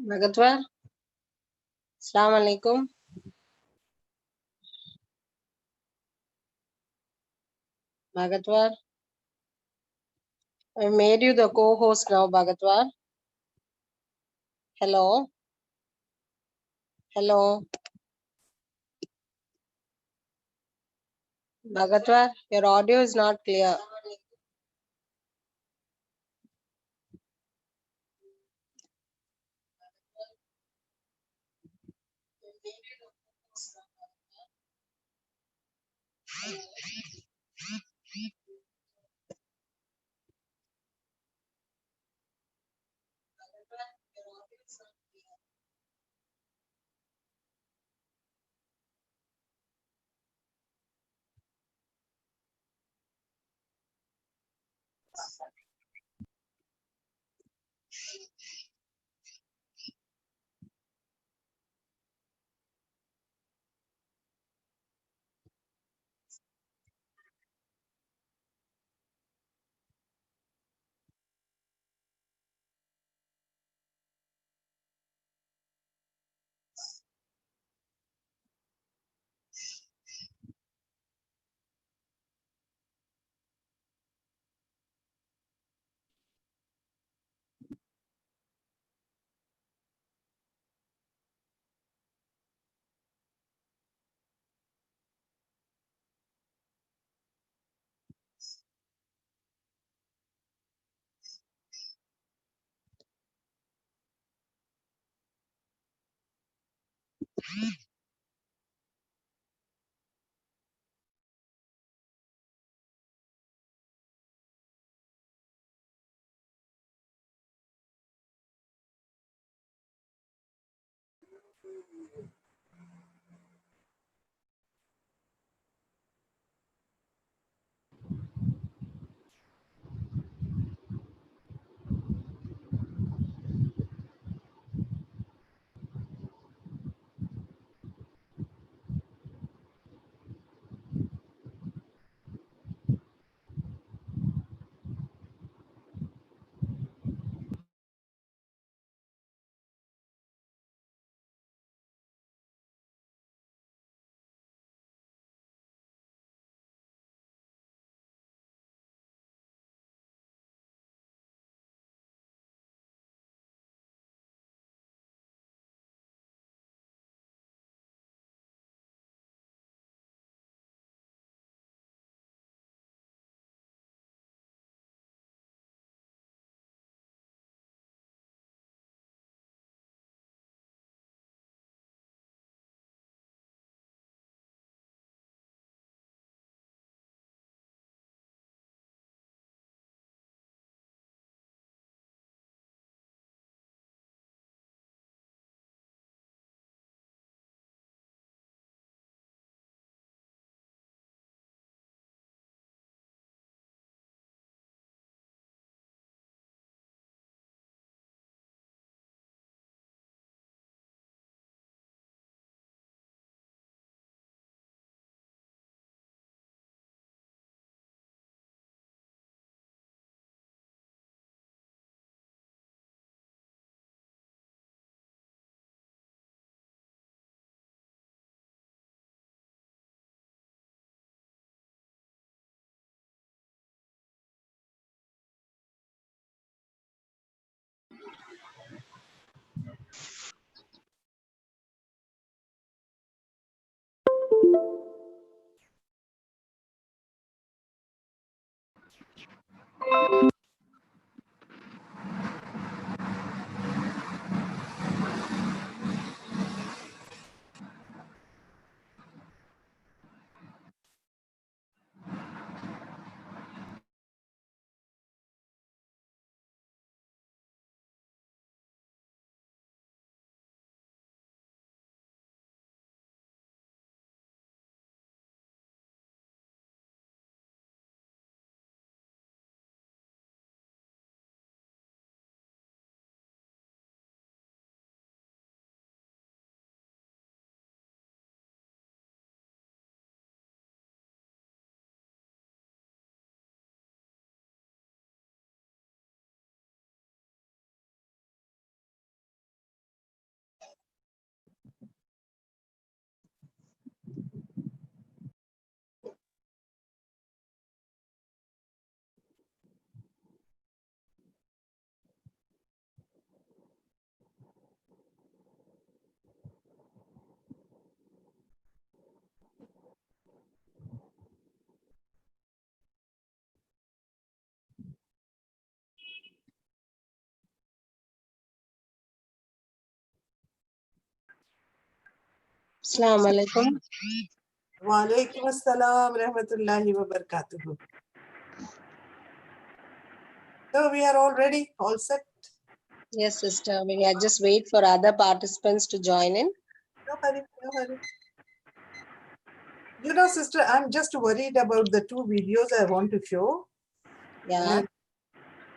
Bhagatwar, Assalamu alaikum. Bhagatwar, I made you the co-host now, Bhagatwar. Hello, hello, Bhagatwar. Your audio is not clear. Assalamu alaikum. Walaikum assalam rahmatullahi wa barakatuhu. So we are all ready, all set? Yes, sister. We are just wait for other participants to join in. No hurry, no hurry. You know, sister, I'm just worried about the two videos I want to show. Yeah.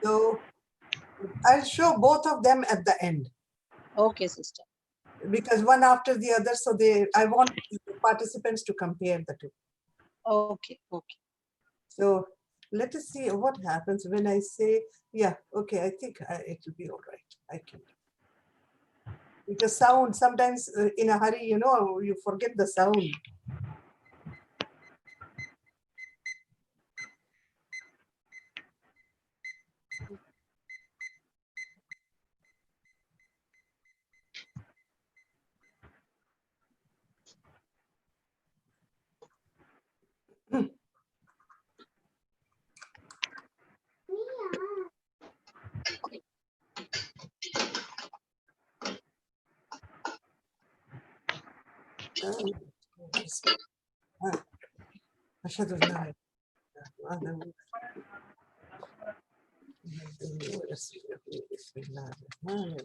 So I'll show both of them at the end Okay, sister. because one after the other. So I want the participants to compare the two. Okay, okay. So let us see what happens when I say, yeah, okay, I think it will be all right. I can. Because sound, sometimes in a hurry, you forget the sound. أشهد أن لا إله إلا الله بسم الله الرحمن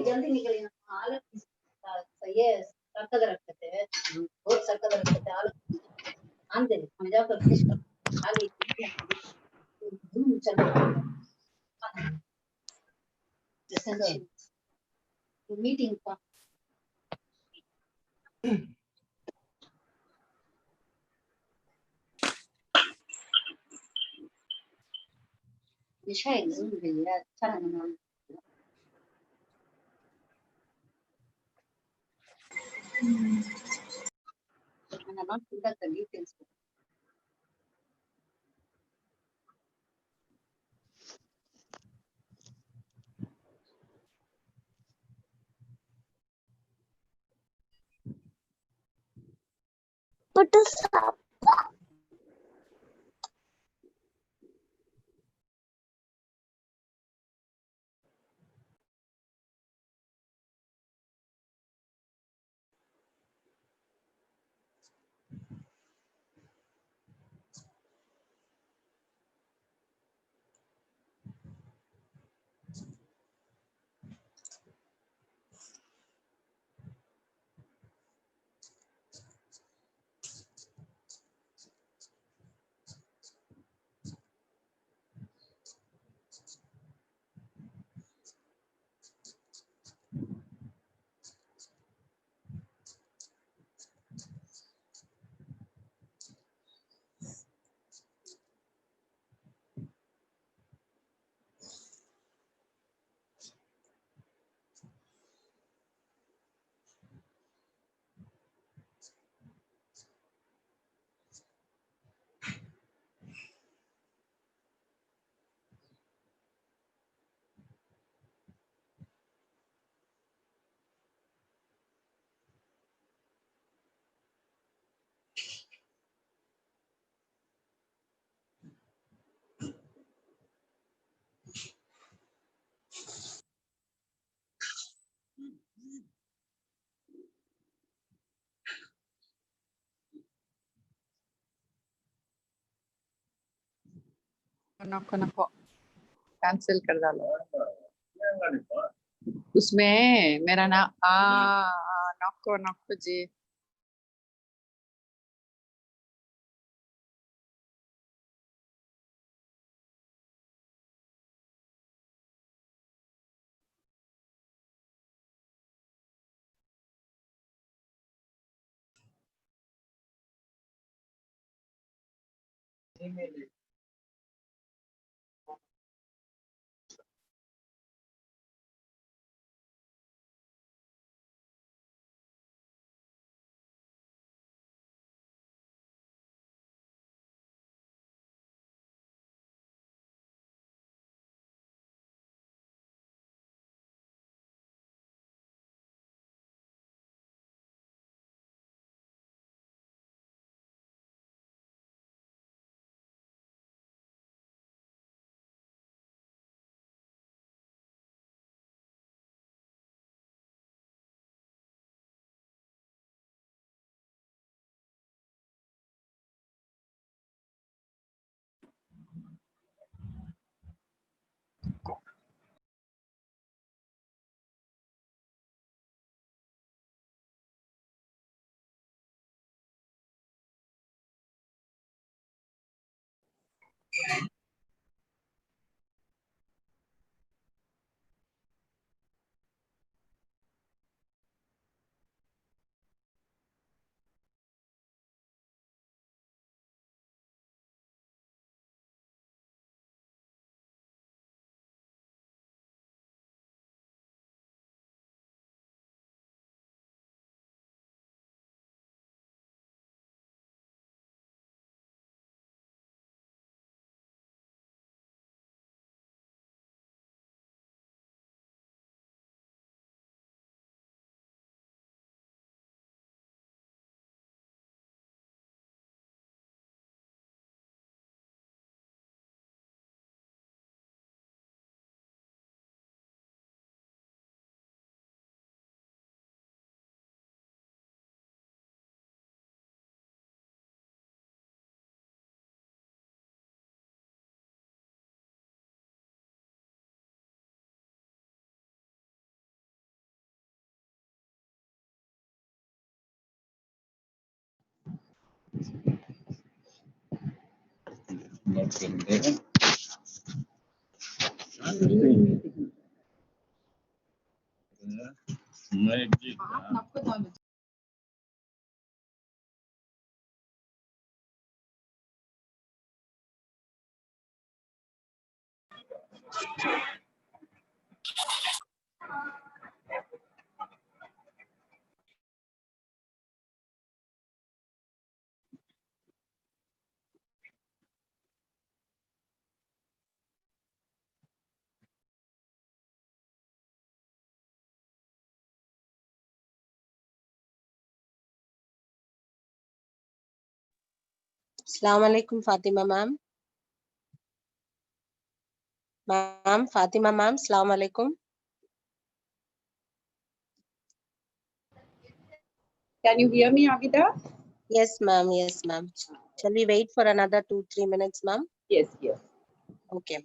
जल्दी निकले ना हालत सही है सकत रखते हैं बहुत सकत रखते हैं आंदे हम जाकर फिश खाली धूम चल मीटिंग का مش هاي الزوم ترى انا not good at the details. Put a stop. नको कैंसिल कर डालो उसमें मेरा नाम नको नको जी Assalamu alaikum, Fatima ma'am. Ma'am, Fatima ma'am, assalamu alaikum. Can you hear me, Abida? Yes, ma'am. Yes, ma'am. Shall we wait for another 2-3 minutes, ma'am? Yes, yes. Okay.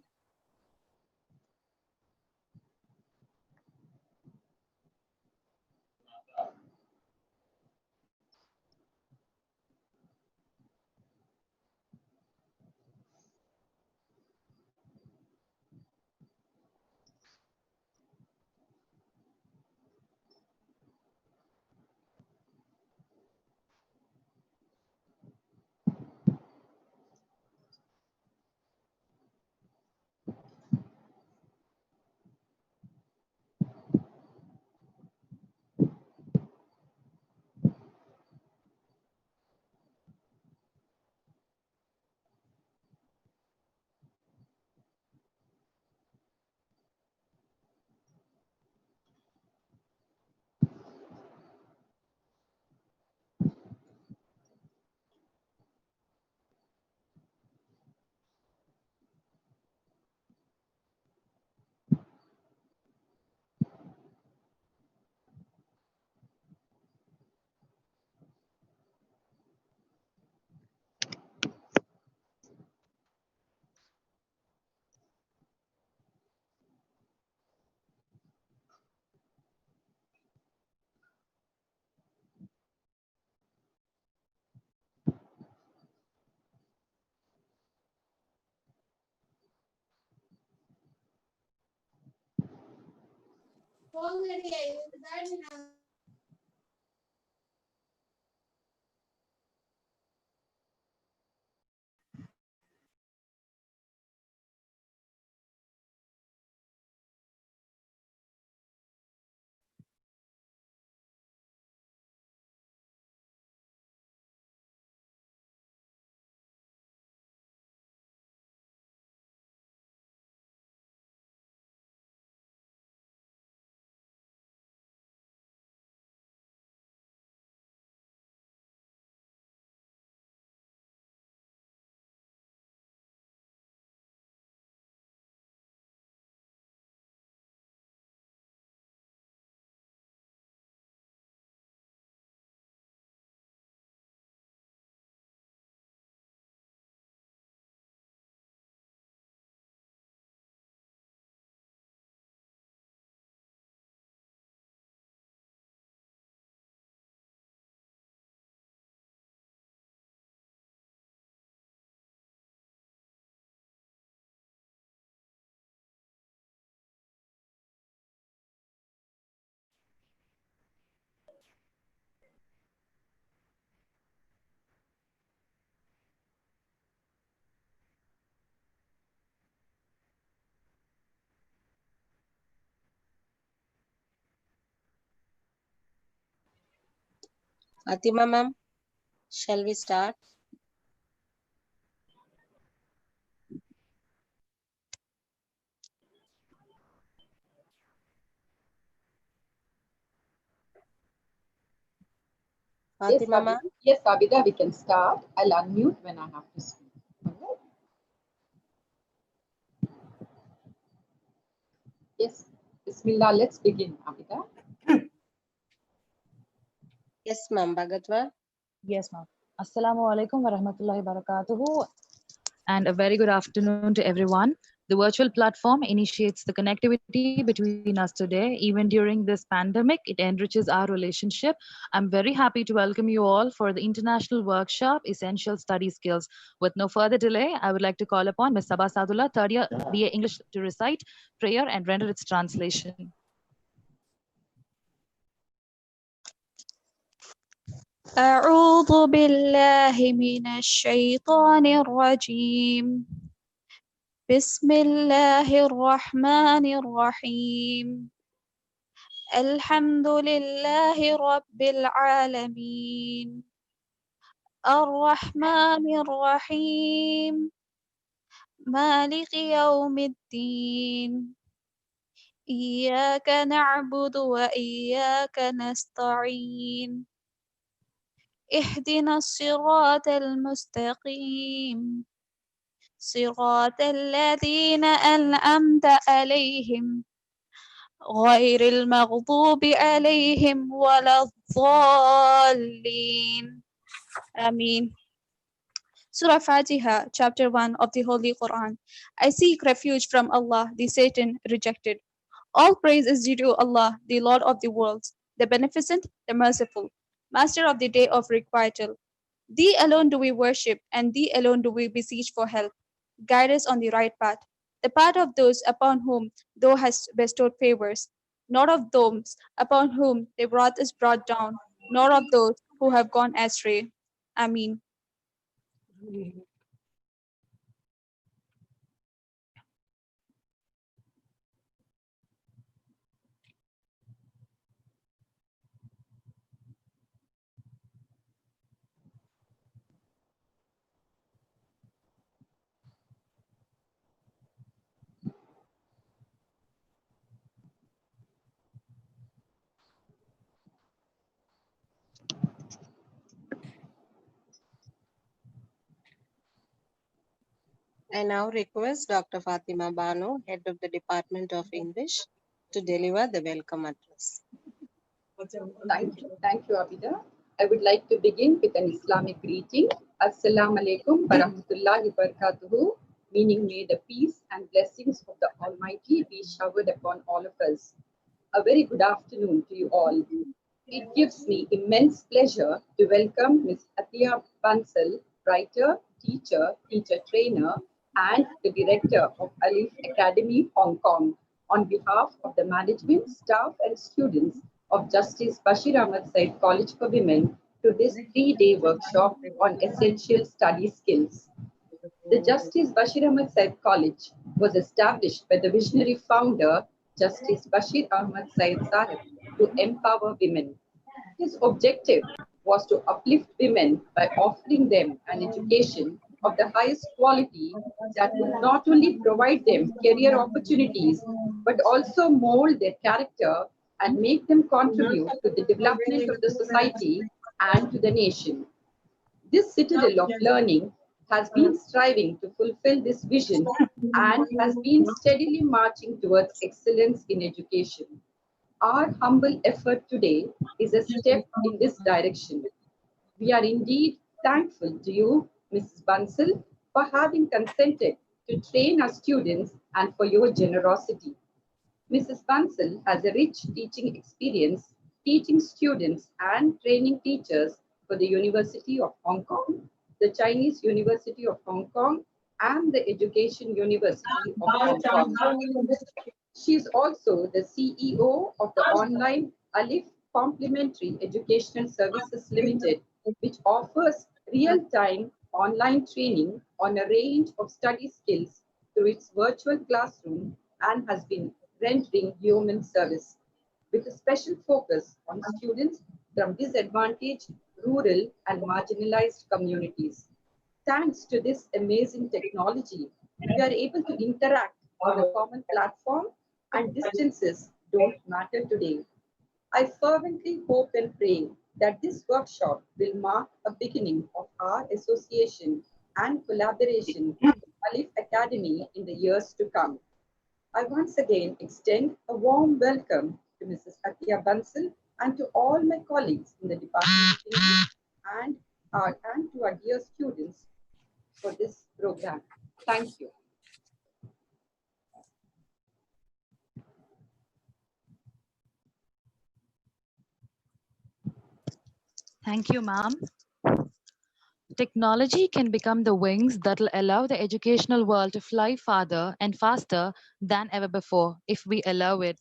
Fatima ma'am, shall we start? Yes, Fatima ma'am, Yes, Abida, we can start. I'll unmute when I have to speak. Alright? Yes, Bismillah, let's begin, Abida. yes ma'am, Bhagatwa. Yes, ma'am. Assalamu alaikum wa rahmatullahi wa barakatuhu, and a very good afternoon to everyone. The virtual platform initiates the connectivity between us today. Even during this pandemic, it enriches our relationship. I'm very happy to welcome you all for the international workshop, Essential Study Skills. With no further delay, I would like to call upon Ms. Sabah Sadullah, third year BA English, to recite prayer and render its translation. أعوذ بالله من الشيطان الرجيم بسم الله الرحمن الرحيم الحمد لله رب العالمين الرحمن الرحيم مالك يوم الدين إياك نعبد وإياك نستعين اهدنا الصراط المستقيم صراط الذين أنعمت عليهم غير المغضوب عليهم ولا الضالين Ameen. Surah Fatiha, Chapter 1 of the Holy Quran. I seek refuge from Allah, the Satan rejected. All praise is due to Allah, the Lord of the worlds, the Beneficent, the Merciful, Master of the Day of Requital. Thee alone do we worship, and Thee alone do we beseech for help. Guide us on the right path, the path of those upon whom Thou hast bestowed favors, not of those upon whom Thy wrath is brought down, nor of those who have gone astray. Ameen. I now request Dr. Fatima Bano, Head of the Department of English, to deliver the welcome address. Thank you, Abida. I would like to begin with an Islamic greeting. Assalamu alaikum wa rahmatullahi wa barakatuhu, meaning may the peace and blessings of the Almighty be showered upon all of us. A very good afternoon to you all. It gives me immense pleasure to welcome Ms. Atiya Bansal, writer, teacher trainer, and the director of Alif Academy, Hong Kong, on behalf of the management, staff, and students of Justice Bashir Ahmad Said College for Women to this 3-day workshop on essential study skills. The Justice Bashir Ahmad Said College was established by the visionary founder, Justice Bashir Ahmad Said Sahib, to empower women. His objective was to uplift women by offering them an education of the highest quality that would not only provide them career opportunities, but also mold their character and make them contribute to the development of the society and to the nation. This citadel of learning has been striving to fulfill this vision and has been steadily marching towards excellence in education. Our humble effort today is a step in this direction. We are indeed thankful to you, Mrs. Bansal, for having consented to train our students and for your generosity. Mrs. Bansal has a rich teaching experience, teaching students and training teachers for the University of Hong Kong, the Chinese University of Hong Kong, and the Education University of Hong Kong. She is also the CEO of the online Alif Complementary Educational Services Limited, which offers real-time online training on a range of study skills through its virtual classroom and has been rendering human service with a special focus on students from disadvantaged rural, and marginalized communities. Thanks to this amazing technology, we are able to interact on a common platform and distances don't matter today. I fervently hope and pray that this workshop will mark a beginning of our association and collaboration with Alif Academy in the years to come. I once again extend a warm welcome to Mrs. Athiya Bansal and to all my colleagues in the Department of English and, and to our dear students for this program. Thank you. Thank you, ma'am. Technology can become the wings that will allow the educational world to fly farther and faster than ever before if we allow it.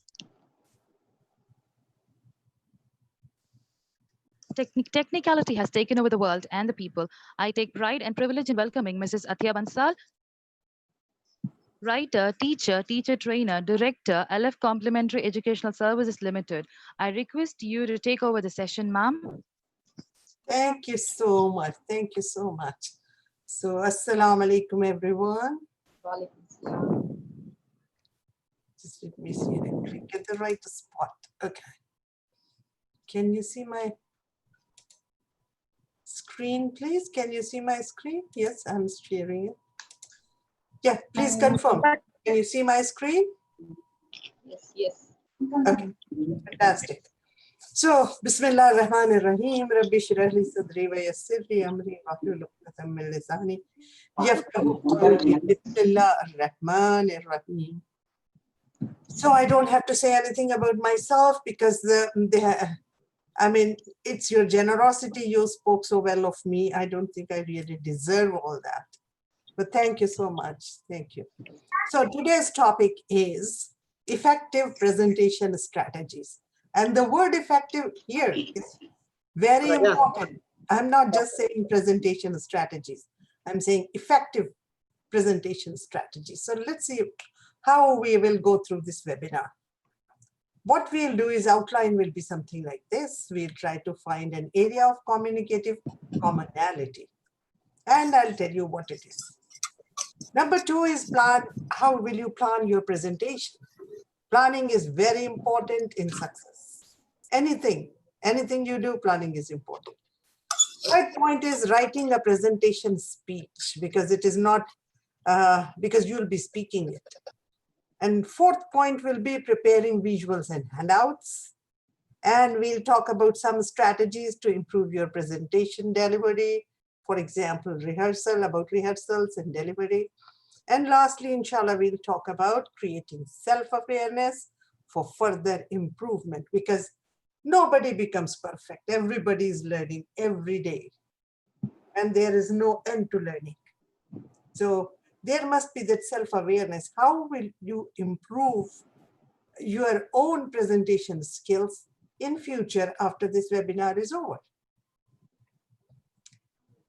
Technicality has taken over the world and the people. I take pride and privilege in welcoming Mrs. Athiya Bansal, writer, teacher trainer, director, LF Complementary Educational Services Limited. I request you to take over the session, ma'am. Thank you so much. Thank you so much. So, Assalamu alaikum, everyone. Walaikum salam. Just let me see. Get the right spot. Okay. Can you see my screen, please? Can you see my screen? Yes, I'm sharing it. Yeah, please confirm. Can you see my screen? Yes, yes. Okay, fantastic. So, Bismillah ar-Rahman ar-Rahim, Rabbi shrah li sadri wa yassir li amri wahlul 'uqdatam min lisani yafqahu qawli. Bismillah ar-Rahman ar-Rahim. So I don't have to say anything about myself because I mean, it's your generosity. You spoke so well of me. I don't think I really deserve all that. But thank you so much. Thank you. So today's topic is effective presentation strategies. And the word effective here is very important. I'm not just saying presentation strategies. I'm saying effective presentation strategies. So let's see how we will go through this webinar. What we'll do is outline will be something like this. We'll try to find an area of communicative commonality. And I'll tell you what it is. Number two is plan. How will you plan your presentation? Planning is very important in success. Anything you do, planning is important. Third point is writing a presentation speech because it is not, because you'll be speaking it. And fourth point will be preparing visuals and handouts. And we'll talk about some strategies to improve your presentation delivery. For example, about rehearsals and delivery. And lastly, inshallah, we'll talk about creating self-awareness for further improvement because nobody becomes perfect. Everybody is learning every day. And there is no end to learning. So there must be that self-awareness. How will you improve your own presentation skills in future after this webinar is over?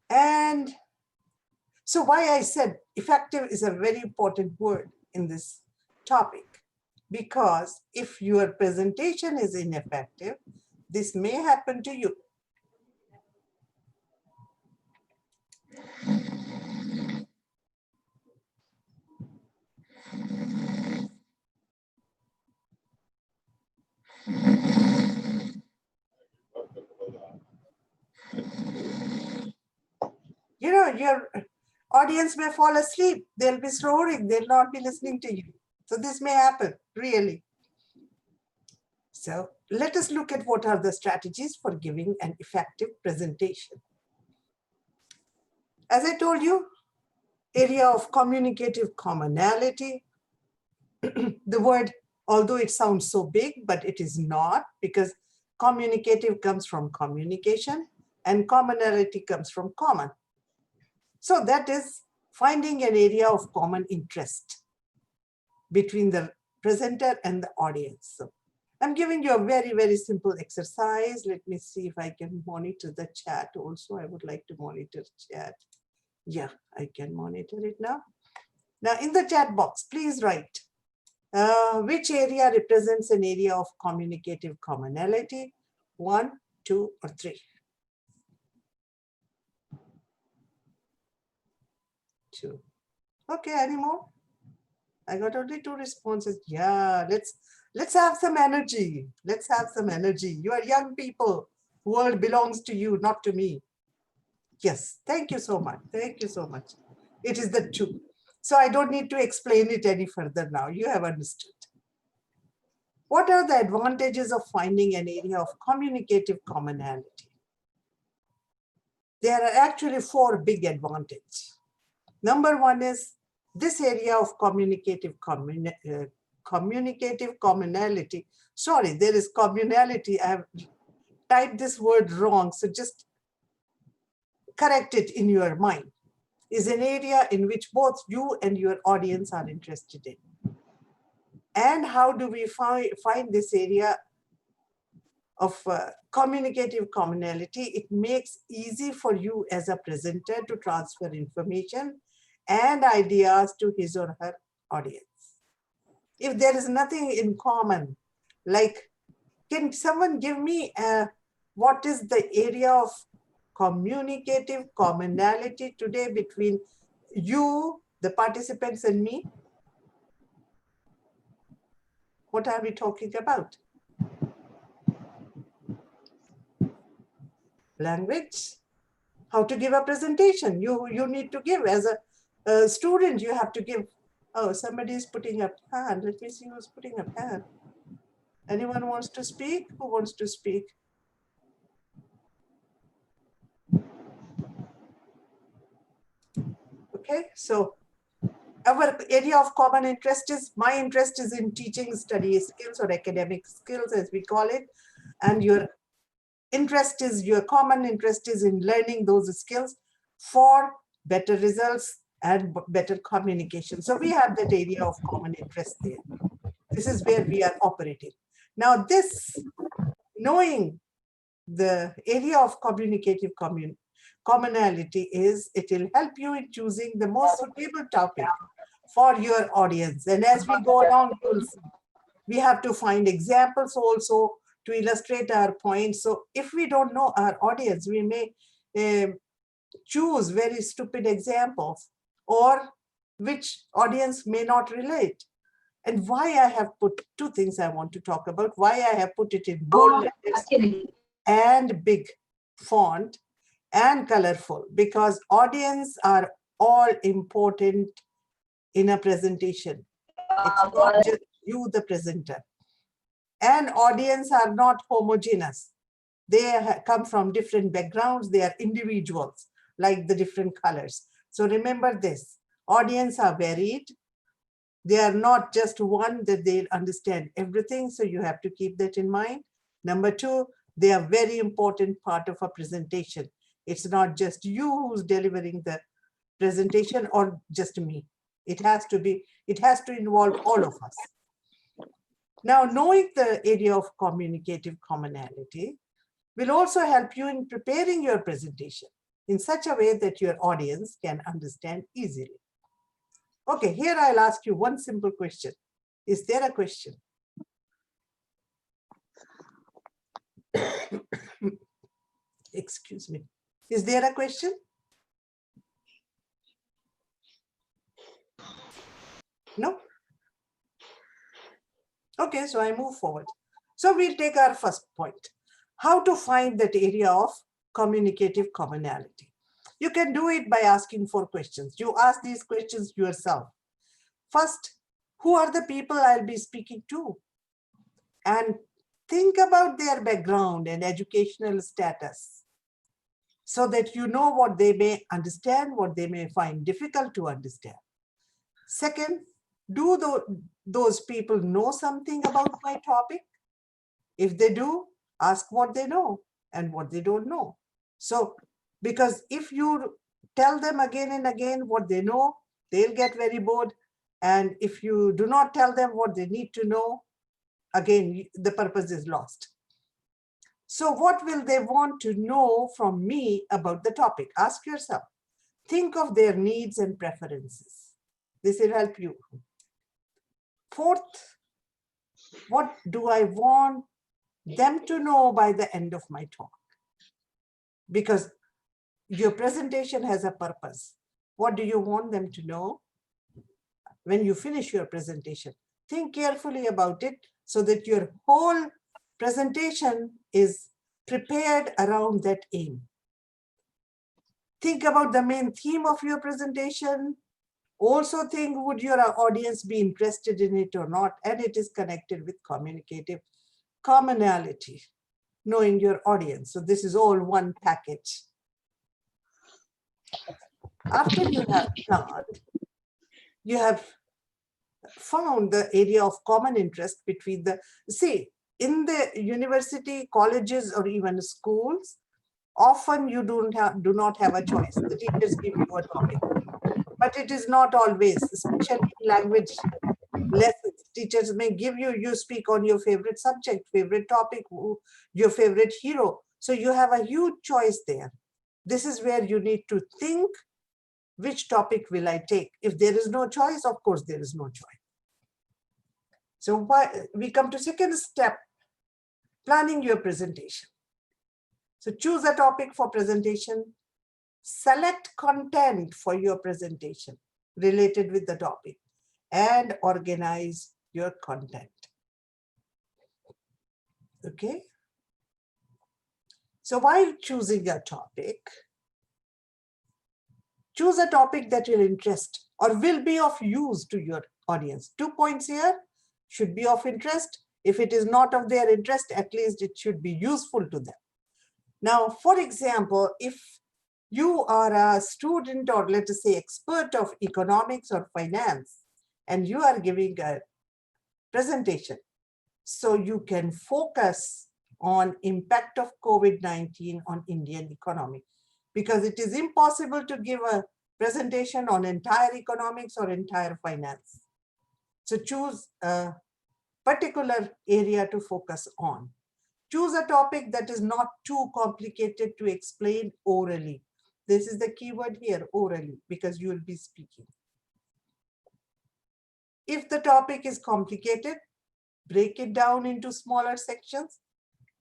And so why I said effective is a very important word in this topic, because if your presentation is ineffective, this may happen to you. You know, your audience may fall asleep. They'll be snoring. They'll not be listening to you. So this may happen, really. So let us look at what are the strategies for giving an effective presentation. As I told you, area of communicative commonality. The word, although it sounds so big, but it is not, because communicative comes from communication and commonality comes from common. So that is finding an area of common interest between the presenter and the audience. So I'm giving you a very, very simple exercise. Let me see if I can monitor the chat also. I would like to monitor chat. Yeah, I can monitor it now. Now in the chat box, please write which area represents an area of communicative commonality, 1, 2, or 3. 2. Okay, any more? I got only 2 responses. Yeah, let's have some energy. Let's have some energy. You are young people. World belongs to you, not to me. Yes, thank you so much. Thank you so much. It is the 2. So I don't need to explain it any further now. You have understood. What are the advantages of finding an area of communicative commonality? There are actually 4 big advantages. Number 1 is this area of communicative commonality. Sorry, there is communality. I have typed this word wrong, so just correct it in your mind. Is an area in which both you and your audience are interested in. And how do we find this area of communicative commonality? It makes easy for you as a presenter to transfer information and ideas to his or her audience. If there is nothing in common, like, can someone give me what is the area of communicative commonality today between you, the participants, and me? What are we talking about? Language. How to give a presentation. You need to give as a student, you have to give. Oh, somebody is putting up hand. Let me see who's putting up hand. Anyone wants to speak? Who wants to speak? Okay, so our area of common interest is, my interest is in teaching study skills or academic skills as we call it. And your interest is, your common interest is in learning those skills for better results and better communication. So we have that area of common interest there. This is where we are operating. Now this, knowing the area of communicative commonality is, it will help you in choosing the most suitable topic for your audience. And as we go along, you'll see, we have to find examples also to illustrate our points. So if we don't know our audience, we may choose very stupid examples, or which audience may not relate. And why I have put 2 things I want to talk about, why I have put it in bold letters and big font and colorful, because audience are all important in a presentation. It's not just you, the presenter. And audience are not homogeneous. They come from different backgrounds. They are individuals, like the different colors. So remember this, audience are varied. They are not just one that they understand everything. So you have to keep that in mind. Number 2, they are very important part of a presentation. It's not just you who's delivering the presentation or just me. It has to involve all of us. Now, knowing the area of communicative commonality will also help you in preparing your presentation in such a way that your audience can understand easily. Okay, here I'll ask you one simple question. Is there a question? Excuse me. Is there a question? No? Okay, so I move forward. So we'll take our first point. How to find that area of communicative commonality. You can do it by asking 4 questions. You ask these questions yourself. First, who are the people I'll be speaking to? And think about their background and educational status so that you know what they may understand, what they may find difficult to understand. Second, do those people know something about my topic? If they do, ask what they know and what they don't know. So, because if you tell them again and again what they know, they'll get very bored. And if you do not tell them what they need to know, again, the purpose is lost. So what will they want to know from me about the topic? Ask yourself. Think of their needs and preferences. This will help you. Fourth, what do I want them to know by the end of my talk? Because your presentation has a purpose. What do you want them to know when you finish your presentation? Think carefully about it so that your whole presentation is prepared around that aim. Think about the main theme of your presentation. Also think, would your audience be interested in it or not? And it is connected with communicative commonality, knowing your audience. So this is all one package. After you have done, you have found the area of common interest between the, see, in the university, colleges, or even schools, often you do not have a choice. The teachers give you a topic, but it is not always, especially in language lessons. Teachers may give you, you speak on your favorite subject, favorite topic, your favorite hero. So you have a huge choice there. This is where you need to think, which topic will I take? If there is no choice, of course, there is no choice. So we come to second step, planning your presentation. So choose a topic for presentation, select content for your presentation related with the topic, and organize your content. Okay. So while choosing a topic, choose a topic that will interest or will be of use to your audience. 2 points here: should be of interest. If it is not of their interest, at least it should be useful to them. Now, for example, if you are a student or let us say expert of economics or finance, and you are giving a presentation, so you can focus on impact of COVID-19 on Indian economy, because it is impossible to give a presentation on entire economics or entire finance. So choose a particular area to focus on. Choose a topic that is not too complicated to explain orally. This is the keyword here, orally, because you will be speaking. If the topic is complicated, break it down into smaller sections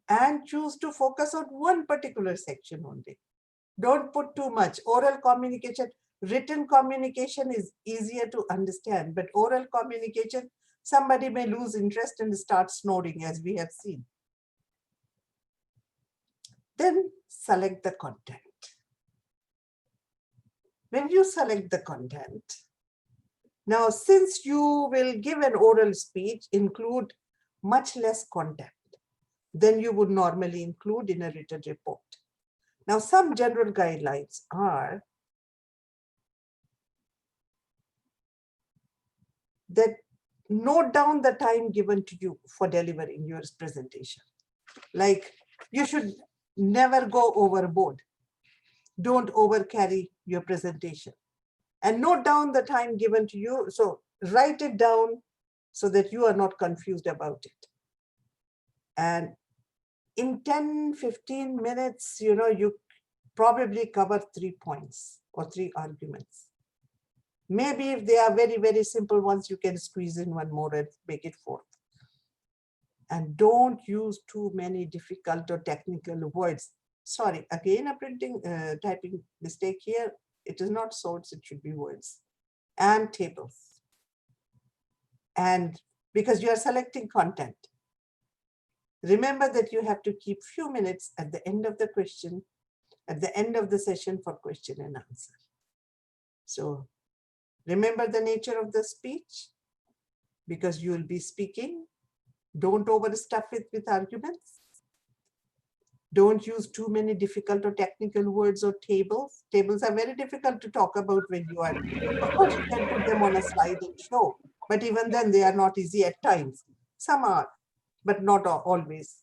and choose to focus on one particular section only. Don't put too much. Oral communication, written communication is easier to understand, but oral communication, somebody may lose interest and start snoring, as we have seen. Then select the content. When you select the content, now since you will give an oral speech, include much less content than you would normally include in a written report. Now, some general guidelines are that note down the time given to you for delivering your presentation. Like, you should never go overboard. Don't overcarry your presentation. And note down the time given to you. So write it down so that you are not confused about it. And in 10-15 minutes, you probably cover 3 points or 3 arguments. Maybe if they are very, very simple ones, you can squeeze in one more and make it 4th. And don't use too many difficult or technical words. Sorry, again, a typing mistake here. It is not swords, it should be words. And tables. And because you are selecting content, remember that you have to keep few minutes at the end of the question, at the end of the session for question and answer. So remember the nature of the speech, because you will be speaking. Don't overstuff it with arguments. Don't use too many difficult or technical words or tables. Tables are very difficult to talk about when you are, of course, you can put them on a slide and show, but even then they are not easy at times. Some are, but not always.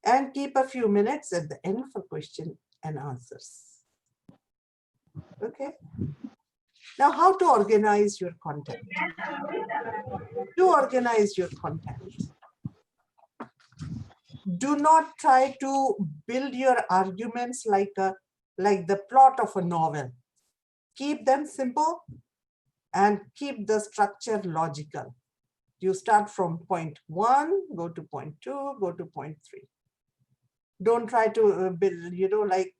And keep a few minutes at the end for question and answers. Okay. Now, how to organize your content? To organize your content, do not try to build your arguments like the plot of a novel. Keep them simple and keep the structure logical. You start from point 1, go to point 2, go to point 3. Don't try to build, like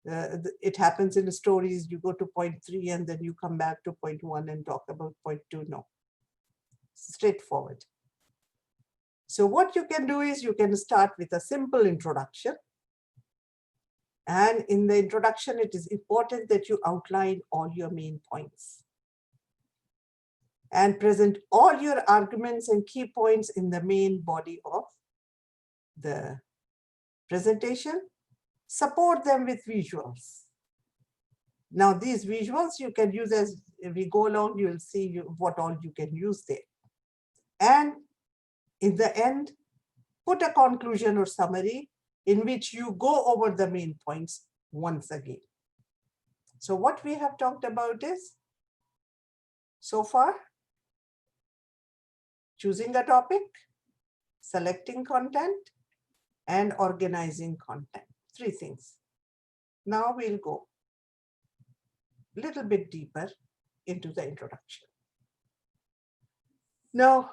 it happens in stories. You go to point 3 and then you come back to point 1 and talk about point 2. No, straightforward. So what you can do is you can start with a simple introduction. And in the introduction, it is important that you outline all your main points and present all your arguments and key points in the main body of the presentation. Support them with visuals. Now, these visuals you can use as we go along, you will see what all you can use there. And in the end, put a conclusion or summary in which you go over the main points once again. So what we have talked about is, so far, choosing a topic, selecting content, and organizing content. 3 things. Now we'll go a little bit deeper into the introduction. Now,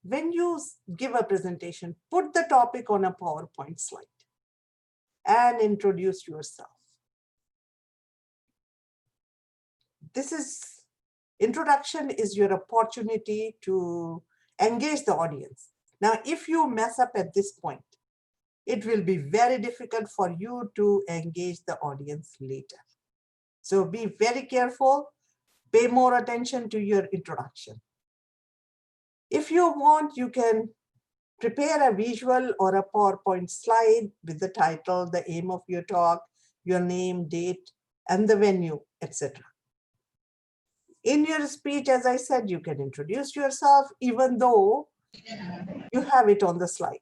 when you give a presentation, put the topic on a PowerPoint slide and introduce yourself. Introduction is your opportunity to engage the audience. Now, if you mess up at this point, it will be very difficult for you to engage the audience later. So be very careful, pay more attention to your introduction. If you want, you can prepare a visual or a PowerPoint slide with the title, the aim of your talk, your name, date, and the venue, etc. In your speech, as I said, you can introduce yourself even though you have it on the slide.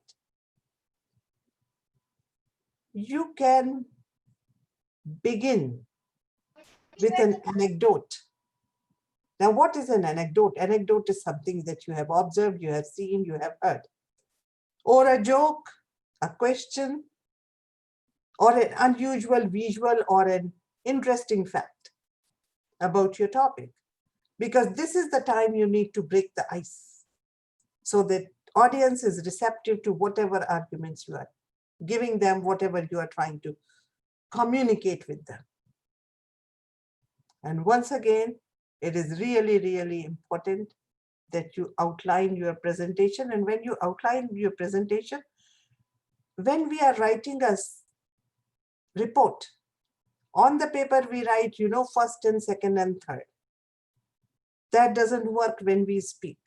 You can begin with an anecdote. Now, what is an anecdote? Anecdote is something that you have observed, you have seen, you have heard. Or a joke, a question, or an unusual visual or an interesting fact about your topic. Because this is the time you need to break the ice so that audience is receptive to whatever arguments you are giving them, whatever you are trying to communicate with them. And once again, it is really, really important that you outline your presentation. And when you outline your presentation, when we are writing a report, on the paper we write, first and second and third. That doesn't work when we speak.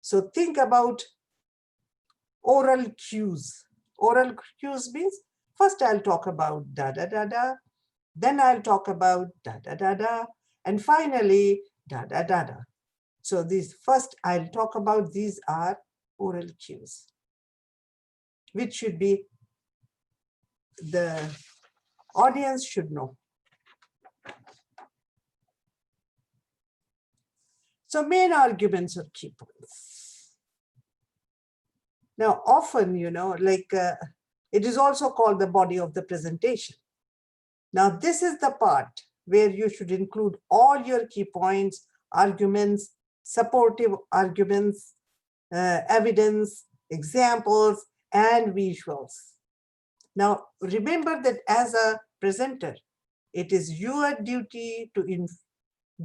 So think about oral cues. Oral cues means first I'll talk about da da da da, then I'll talk about da da da da, and finally da da da da. So these first I'll talk about, these are oral cues, which should be the audience should know. So main arguments or key points. Now, often, it is also called the body of the presentation. Now, this is the part where you should include all your key points, arguments, supportive arguments, evidence, examples, and visuals. Now, remember that as a presenter, it is your duty to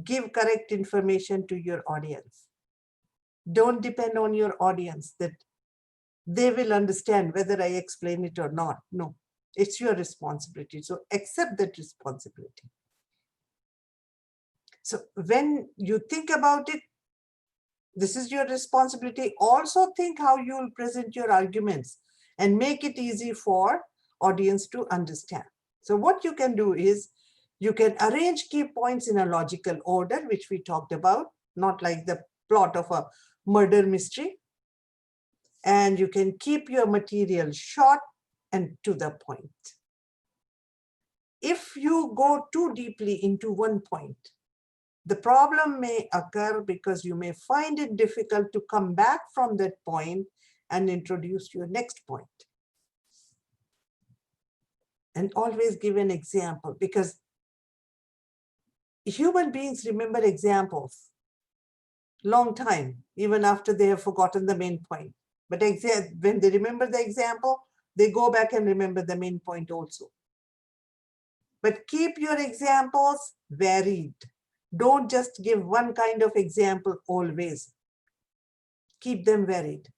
give correct information to your audience. Don't depend on your audience that they will understand whether I explain it or not. No, it's your responsibility. So accept that responsibility. So when you think about it, this is your responsibility. Also think how you will present your arguments and make it easy for audience to understand. So what you can do is you can arrange key points in a logical order, which we talked about, not like the plot of a murder mystery. And you can keep your material short and to the point. If you go too deeply into one point, the problem may occur because you may find it difficult to come back from that point and introduce your next point. And always give an example, because human beings remember examples long time, even after they have forgotten the main point. But when they remember the example, they go back and remember the main point also. But keep your examples varied. Don't just give one kind of example always. Keep them varied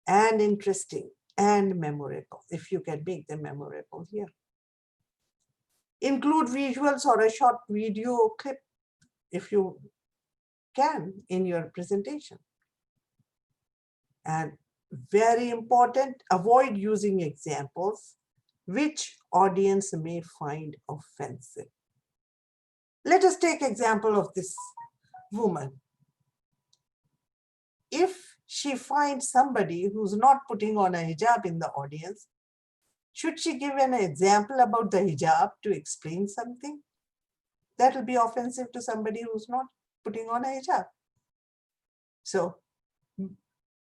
and interesting and memorable, if you can make them memorable here. Include visuals or a short video clip, if you can, in your presentation. And very important, avoid using examples which audience may find offensive. Let us take example of this woman. If she finds somebody who's not putting on a hijab in the audience, should she give an example about the hijab to explain something? That will be offensive to somebody who's not putting on a hijab. So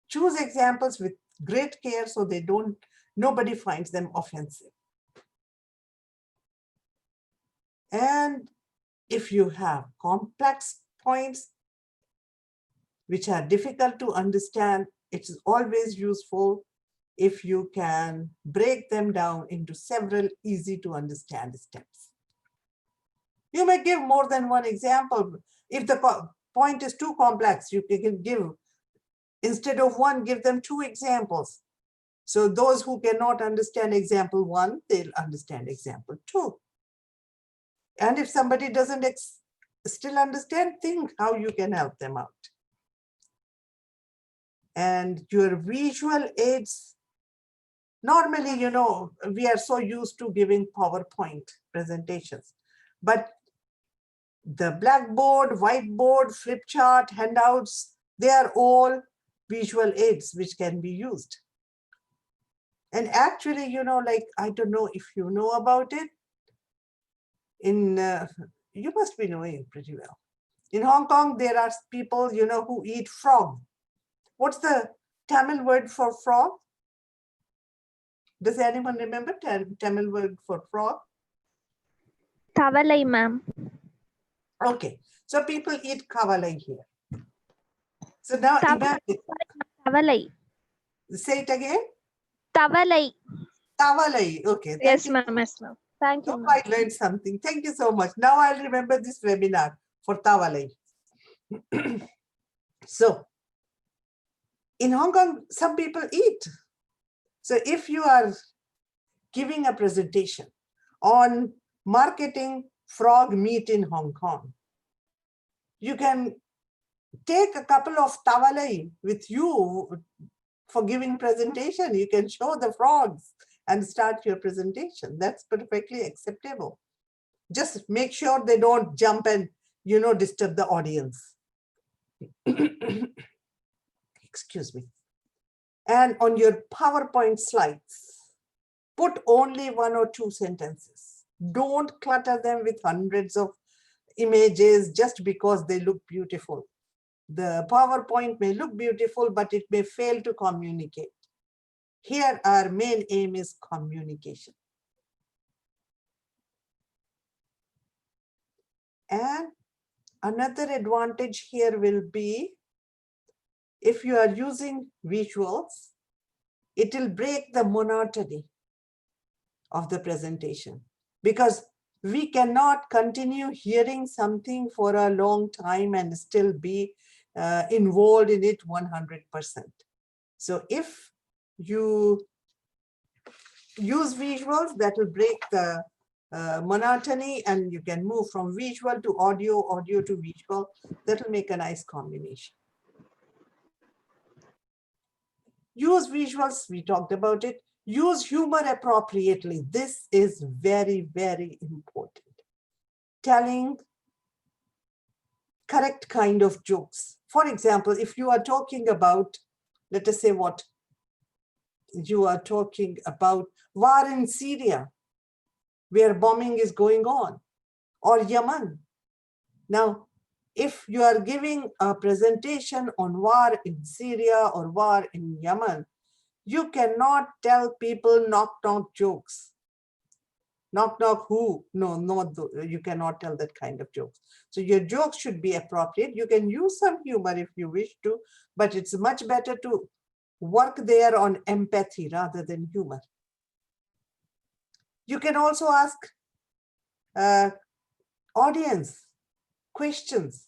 choose examples with great care so nobody finds them offensive. And if you have complex points which are difficult to understand, it's always useful if you can break them down into several easy to understand steps. You may give more than one example. If the point is too complex, you can give, instead of one, give them 2 examples. So those who cannot understand example 1, they'll understand example 2. And if somebody doesn't still understand, think how you can help them out. And your visual aids, normally, you know, we are so used to giving PowerPoint presentations, but the blackboard, whiteboard, flip chart, handouts, they are all visual aids which can be used. And actually, you know, like, I don't know if you know about it, you must be knowing it pretty well. In Hong Kong, there are people, you know, who eat frog. What's the Tamil word for frog? Does anyone remember Tamil word for frog? Tavalai, ma'am. Okay, so people eat kavalai here. So now imagine, Tavalai. say it again. Tavalai. Kavalai, okay. Yes, ma'am. Yes, ma'am. Thank you, Oh, ma'am. I learned something. Thank you so much. Now I'll remember this webinar for Tavalai. So, in Hong Kong, some people eat. So if you are giving a presentation on marketing frog meat in Hong Kong, you can take a couple of tavalai with you for giving presentation. You can show the frogs and start your presentation. That's perfectly acceptable. Just make sure they don't jump and, you know, disturb the audience. Excuse me. And on your PowerPoint slides, put only 1 or 2 sentences. Don't clutter them with hundreds of images just because they look beautiful. The PowerPoint may look beautiful, but it may fail to communicate. Here, our main aim is communication. And another advantage here will be, if you are using visuals, it will break the monotony of the presentation, because we cannot continue hearing something for a long time and still be involved in it 100%. So if you use visuals, that will break the monotony, and you can move from visual to audio, audio to visual. That will make a nice combination. Use visuals, we talked about it. Use humor appropriately. This is very, very important. Telling correct kind of jokes. For example, if you are talking about, let us say what, you are talking about war in Syria, where bombing is going on, or Yemen. Now, if you are giving a presentation on war in Syria or war in Yemen, you cannot tell people knock-knock jokes. Knock-knock who? No, you cannot tell that kind of jokes. So your jokes should be appropriate. You can use some humor if you wish to, but it's much better to work there on empathy rather than humor. You can also ask audience questions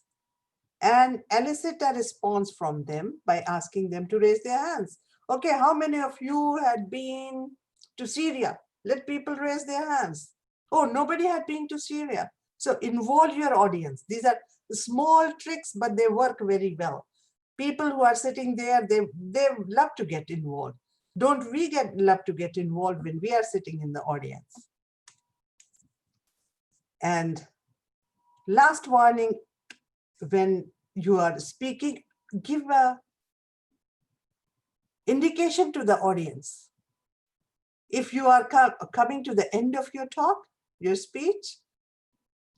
and elicit a response from them by asking them to raise their hands. Okay, how many of you had been to Syria? Let people raise their hands. Oh, nobody had been to Syria. So involve your audience. These are small tricks, but they work very well. People who are sitting there, they love to get involved. Don't we love to get involved when we are sitting in the audience? And last warning, when you are speaking, give a indication to the audience. If you are coming to the end of your talk, your speech,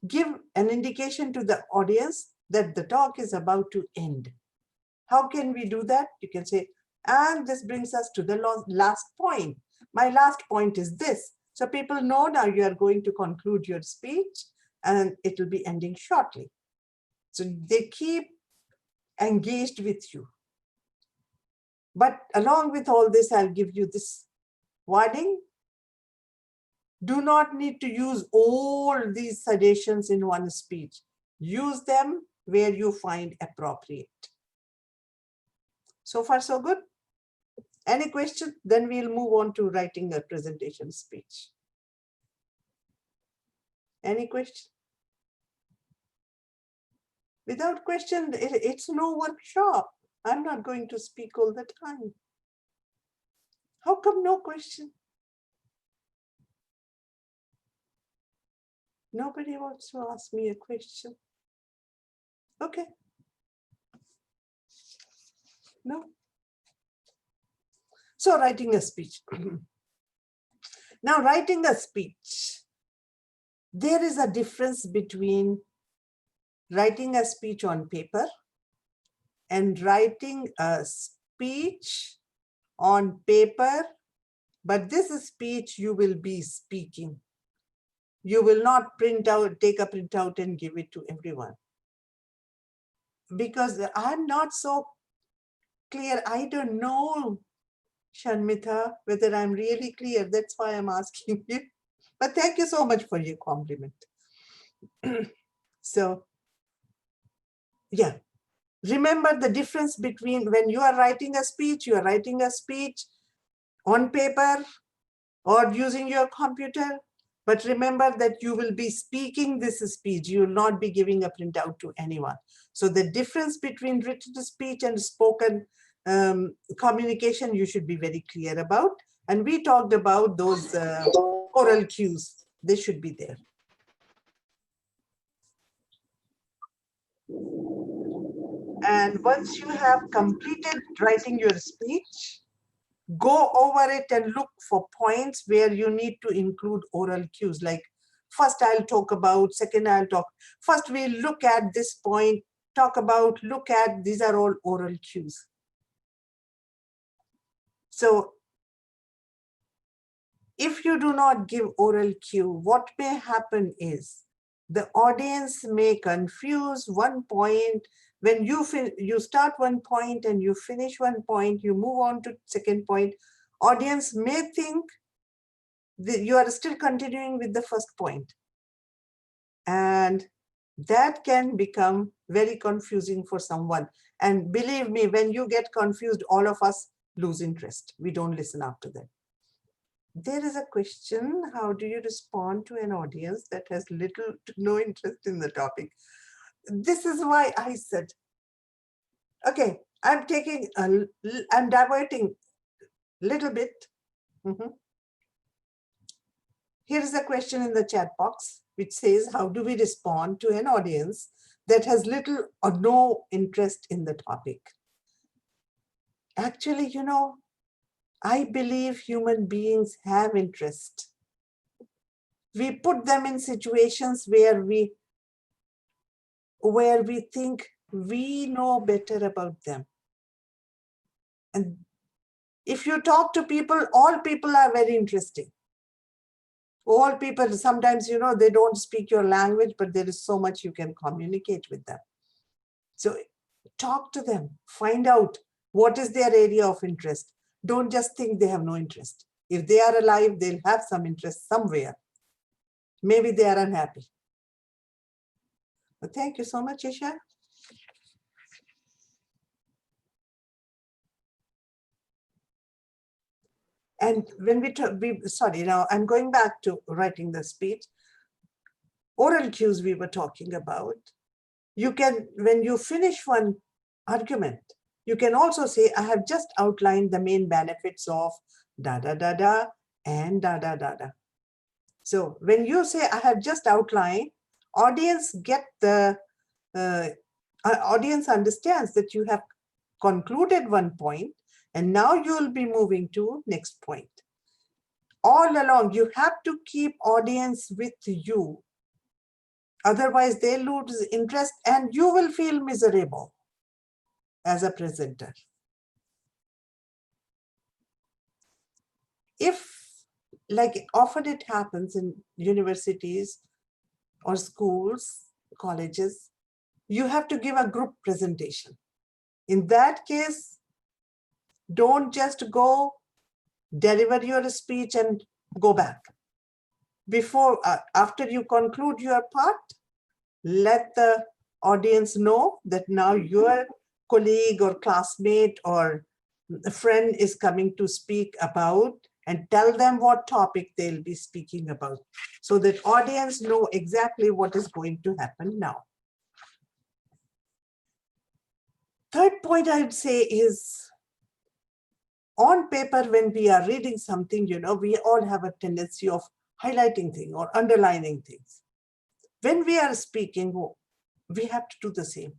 give an indication to the audience that the talk is about to end. How can we do that? You can say, and this brings us to the last point. My last point is this. So people know now you are going to conclude your speech and it will be ending shortly. So they keep engaged with you. But along with all this, I'll give you this warning. Do not need to use all these suggestions in one speech. Use them where you find appropriate. So far, so good? Any question? Then we'll move on to writing a presentation speech. Any question? Without question, it's no workshop. I'm not going to speak all the time. How come no question? Nobody wants to ask me a question. Okay. No. So writing a speech. Now writing a speech. There is a difference between writing a speech on paper and writing a speech on paper, but this speech you will be speaking. You will not print out, take a printout and give it to everyone. Because I'm not so clear. I don't know, Shanmita, whether I'm really clear. That's why I'm asking you. But thank you so much for your compliment. So, yeah. Remember the difference between when you are writing a speech, you are writing a speech on paper or using your computer. But remember that you will be speaking this speech. You will not be giving a printout to anyone. So the difference between written speech and spoken communication, you should be very clear about. And we talked about those oral cues. They should be there. And once you have completed writing your speech, go over it and look for points where you need to include oral cues. Like first I'll talk about, second I'll talk. First we look at this point, talk about, look at, these are all oral cues. So if you do not give oral cue, what may happen is the audience may confuse one point. When you start one point and you finish one point, you move on to second point, audience may think that you are still continuing with the first point. And that can become very confusing for someone. And believe me, when you get confused, all of us lose interest. We don't listen after that. There is a question, how do you respond to an audience that has little to no interest in the topic? This is why I said, okay, I'm diverting a little bit. Here is a question in the chat box, which says, how do we respond to an audience that has little or no interest in the topic? Actually, you know, I believe human beings have interest. We put them in situations where we think we know better about them. And if you talk to people, all people are very interesting. All people, sometimes, you know, they don't speak your language, but there is so much you can communicate with them. So talk to them, find out What is their area of interest? Don't just think they have no interest. If they are alive, they'll have some interest somewhere. Maybe they are unhappy. But thank you so much, Isha. And when sorry, now I'm going back to writing the speech. Oral cues we were talking about. You can, when you finish one argument, you can also say, I have just outlined the main benefits of da da da da and da da da da. So when you say, I have just outlined, audience get the, audience understands that you have concluded one point, and now you will be moving to next point. All along, you have to keep audience with you. Otherwise, they lose interest and you will feel miserable as a presenter. If, like often it happens in universities or schools, colleges, you have to give a group presentation. In that case, don't just go deliver your speech and go back. Before, after you conclude your part, let the audience know that now your colleague or classmate or a friend is coming to speak about, and tell them what topic they'll be speaking about, so that audience know exactly what is going to happen now. Third point I would say is, on paper, when we are reading something, you know, we all have a tendency of highlighting things or underlining things. When we are speaking, we have to do the same,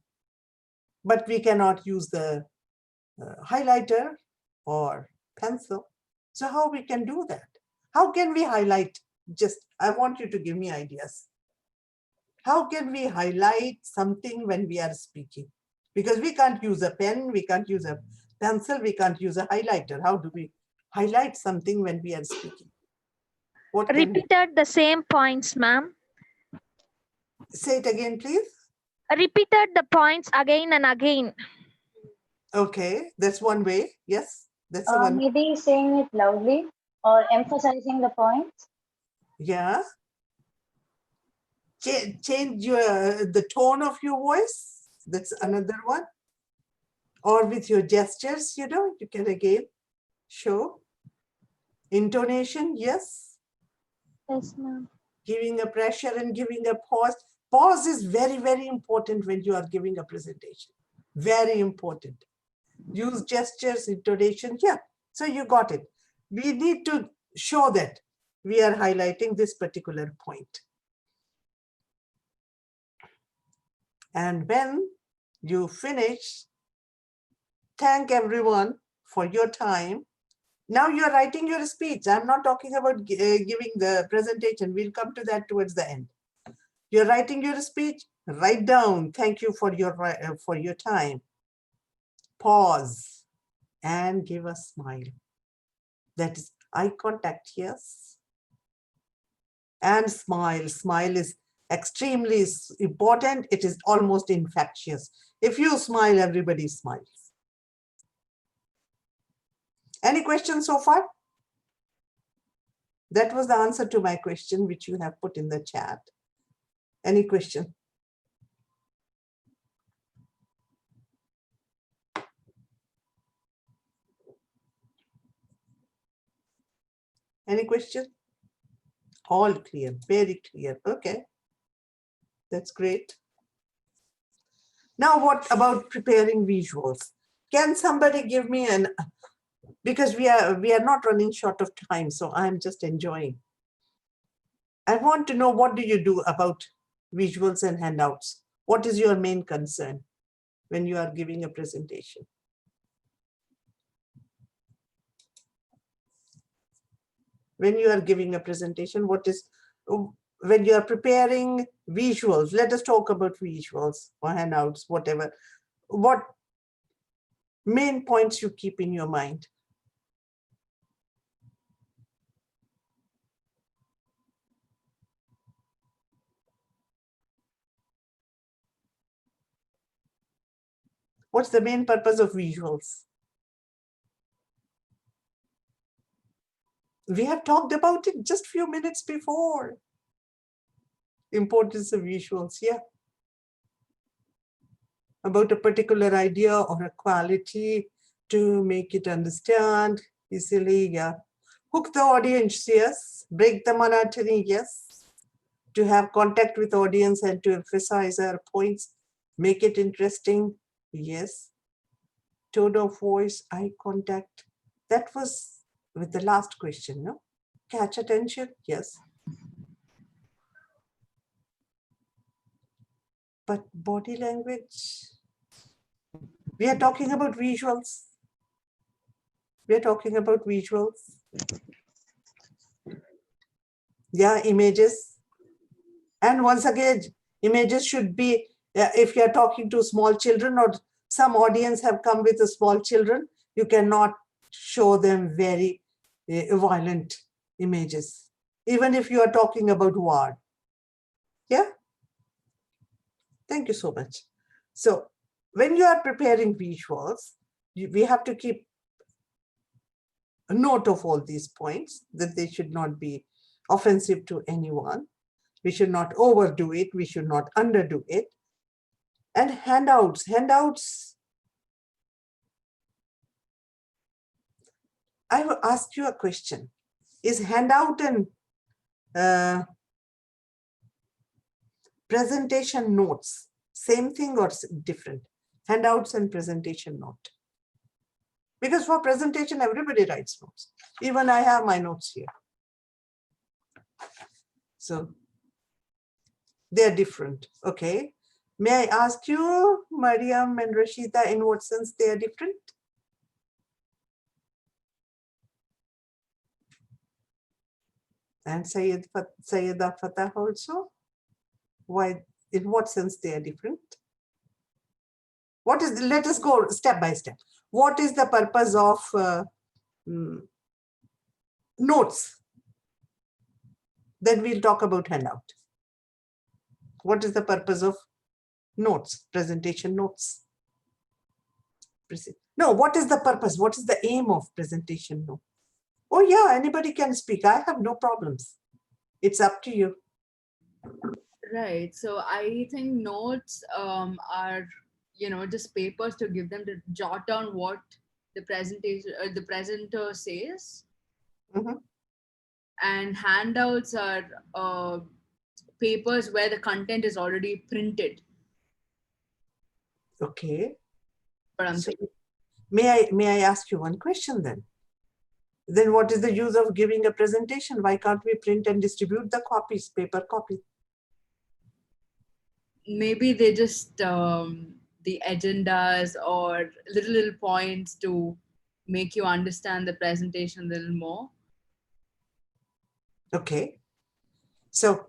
but we cannot use the highlighter or pencil. So how we can do that? How can we highlight? Just, I want you to give me ideas. How can we highlight something when we are speaking? Because we can't use a pen, we can't use a pencil, we can't use a highlighter. How do we highlight something when we are speaking? What can we Repeated the same points, ma'am. say it again, please? Repeated the points again and again. Okay, that's one way. Yes, that's the one. Maybe saying it loudly or emphasizing the points. Yeah. Change the tone of your voice. That's another one. Or with your gestures, you know, you can again show. Intonation, yes. Yes, ma'am. Giving a pressure and giving a pause. Pause is very, very important when you are giving a presentation. Very important. Use gestures, intonation. Yeah, so you got it. We need to show that we are highlighting this particular point. And when you finish, thank everyone for your time. Now you're writing your speech. I'm not talking about giving the presentation. We'll come to that towards the end. You're writing your speech, write down, thank you for your time. Pause and give a smile. That is eye contact, yes. And smile. Smile is extremely important. It is almost infectious. If you smile, everybody smiles. Any questions so far? That was the answer to my question, which you have put in the chat. Any question? Any question? All clear, very clear. Okay, that's great. Now, what about preparing visuals? Can somebody give me an, because we are not running short of time, so I'm just enjoying. I want to know, what do you do about visuals and handouts? What is your main concern when you are giving a presentation? When you are giving a presentation, what is, when you are preparing visuals, let us talk about visuals or handouts, whatever. What main points you keep in your mind? What's the main purpose of visuals? We have talked about it just few minutes before. Importance of visuals, yeah. About a particular idea or a quality to make it understand easily, yeah. Hook the audience, yes. Break the monotony, yes. To have contact with audience and to emphasize our points, make it interesting, yes. Tone of voice, eye contact. That was with the last question, no? Catch attention, yes. But body language, we are talking about visuals. We are talking about visuals. Yeah, images. And once again, images should be, if you're talking to small children or some audience have come with the small children, you cannot show them very violent images, even if you are talking about war. Yeah? Thank you so much. So when you are preparing visuals, we have to keep a note of all these points, that they should not be offensive to anyone. We should not overdo it. We should not underdo it. And handouts. I will ask you a question. Is handout and presentation notes same thing or different? Handouts and presentation note. Because for presentation, everybody writes notes. Even I have my notes here. So they're different. Okay. May I ask you, Mariam and Rashida, in what sense they are different? And Sayyida Fatah also? Why, in what sense they are different? What is, let us go step by step. What is the purpose of notes? Then we'll talk about handout. What is the purpose of notes, presentation notes? No, what is the purpose? What is the aim of presentation note? Oh yeah, anybody can speak. I have no problems. It's up to you. Right. So I think notes are, just papers to give them to jot down what the presentation the presenter says. Mhm. And handouts are papers where the content is already printed. Okay. But I'm So saying. may I ask you one question then? Then what is the use of giving a presentation? Why can't we print and distribute the copies, paper copy? Maybe they just the agendas or little points to make you understand the presentation a little more. Okay. So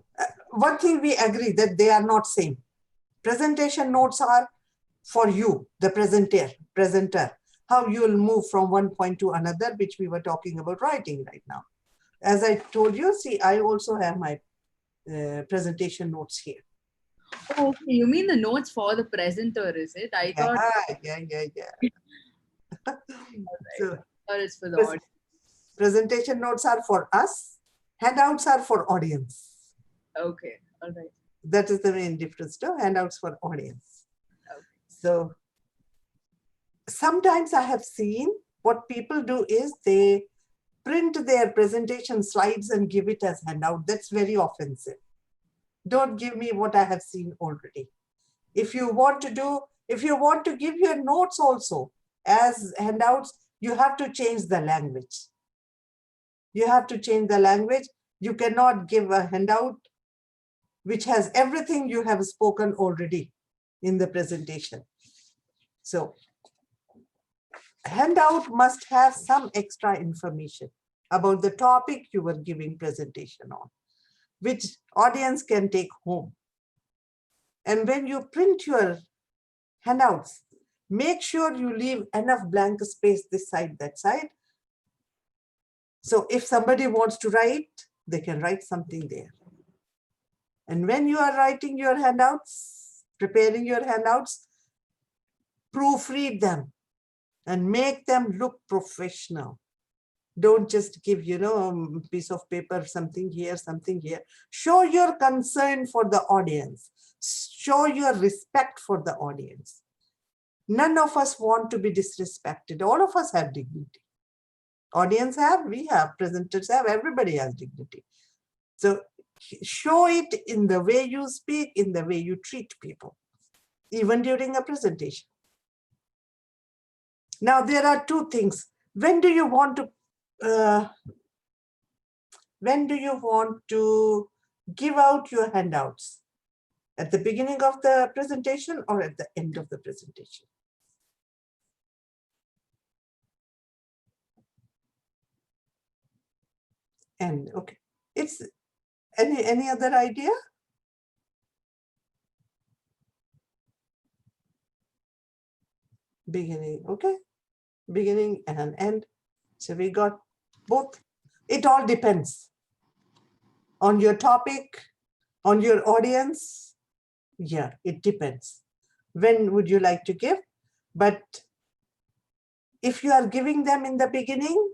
one thing we agree that they are not same. Presentation notes are for you, the presenter, how you will move from one point to another, which we were talking about writing right now. As I told you, see, I also have my presentation notes here. Oh, okay. You mean the notes for the presenter, is it? I thought. Yeah. Right. So, Or it's for the audience. presentation notes are for us, handouts are for audience. Okay, all right. That is the main difference, no? Handouts for audience. Okay. So sometimes I have seen what people do is they print their presentation slides and give it as handout. That's very offensive. Don't give me what I have seen already. If you want to give your notes also as handouts, you have to change the language. You have to change the language. You cannot give a handout which has everything you have spoken already in the presentation. So handout must have some extra information about the topic you were giving presentation on, which audience can take home. And when you print your handouts, make sure you leave enough blank space this side, that side. So if somebody wants to write, they can write something there. And when you are writing your handouts, preparing your handouts, proofread them and make them look professional. Don't just give, a piece of paper, something here, something here. Show your concern for the audience. Show your respect for the audience. None of us want to be disrespected. All of us have dignity. Audience have, we have, presenters have, everybody has dignity. So show it in the way you speak, in the way you treat people, even during a presentation. Now, there are two things. When do you want to give out your handouts? At the beginning of the presentation or at the end of the presentation? And okay, it's any other idea? Beginning, okay, beginning and end. So we got both. It all depends on your topic, on your audience. Yeah, it depends. When would you like to give? But if you are giving them in the beginning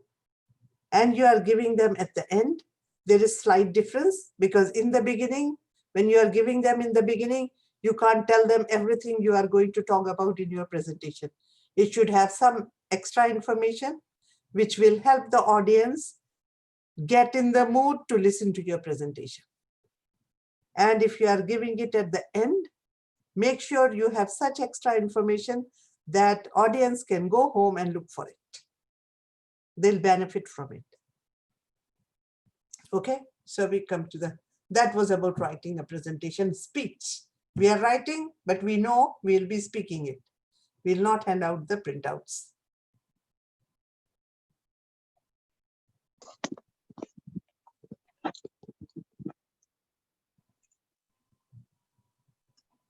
and you are giving them at the end, there is slight difference, because in the beginning, when you are giving them in the beginning, you can't tell them everything you are going to talk about in your presentation. It should have some extra information which will help the audience get in the mood to listen to your presentation. And if you are giving it at the end, make sure you have such extra information that audience can go home and look for it. They'll benefit from it. Okay, so we come to that was about writing a presentation speech. We are writing, but we know we'll be speaking it. We'll not hand out the printouts.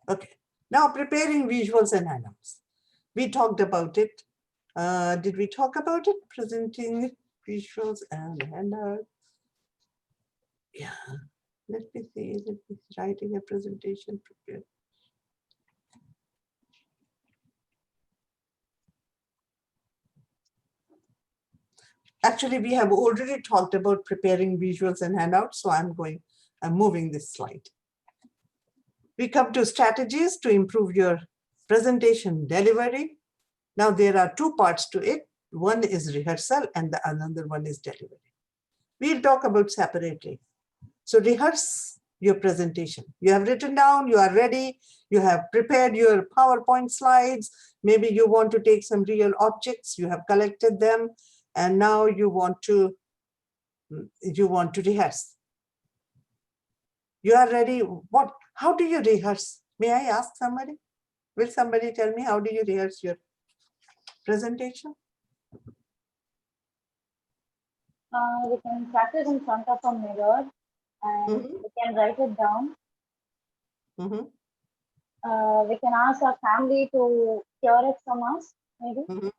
Okay, now preparing visuals and handouts. We talked about it. Did we talk about it? Presenting visuals and handouts. Yeah, let me see. Writing a presentation. Prepare. Actually, we have already talked about preparing visuals and handouts, so I'm moving this slide. We come to strategies to improve your presentation delivery. Now, there are two parts to it. One is rehearsal and the another one is delivery. We'll talk about separately. So rehearse your presentation. You have written down, you are ready, you have prepared your PowerPoint slides. Maybe you want to take some real objects, you have collected them, and now you want to rehearse. You are ready. How do you rehearse? May I ask somebody? Will somebody tell me how do you rehearse your presentation? We can practice in front of a mirror and we can write it down. We can ask our family to hear it from us, maybe.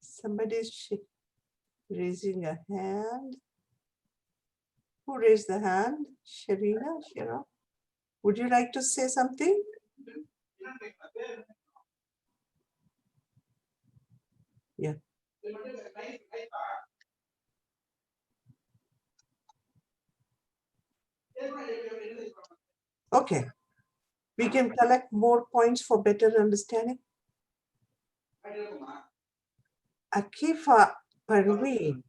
Somebody is raising a hand. Who raised the hand? Sharina, Shira. Would you like to say something? Yeah. Okay. We can collect more points for better understanding. Akifa Parveen,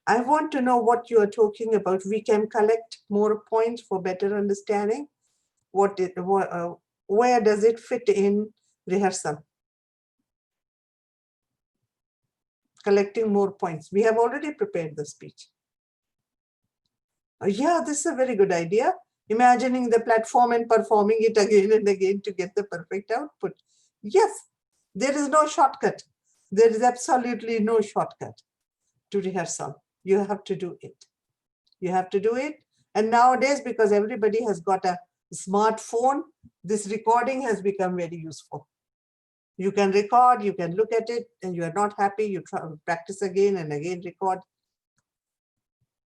I want to know what you are talking about. We can collect more points for better understanding. Where does it fit in rehearsal? Collecting more points. We have already prepared the speech. Yeah, this is a very good idea. Imagining the platform and performing it again and again to get the perfect output. Yes, there is no shortcut. There is absolutely no shortcut to rehearsal. You have to do it. You have to do it. And nowadays, because everybody has got a smartphone, this recording has become very useful. You can record, you can look at it, and you are not happy, you try to practice again and again, record,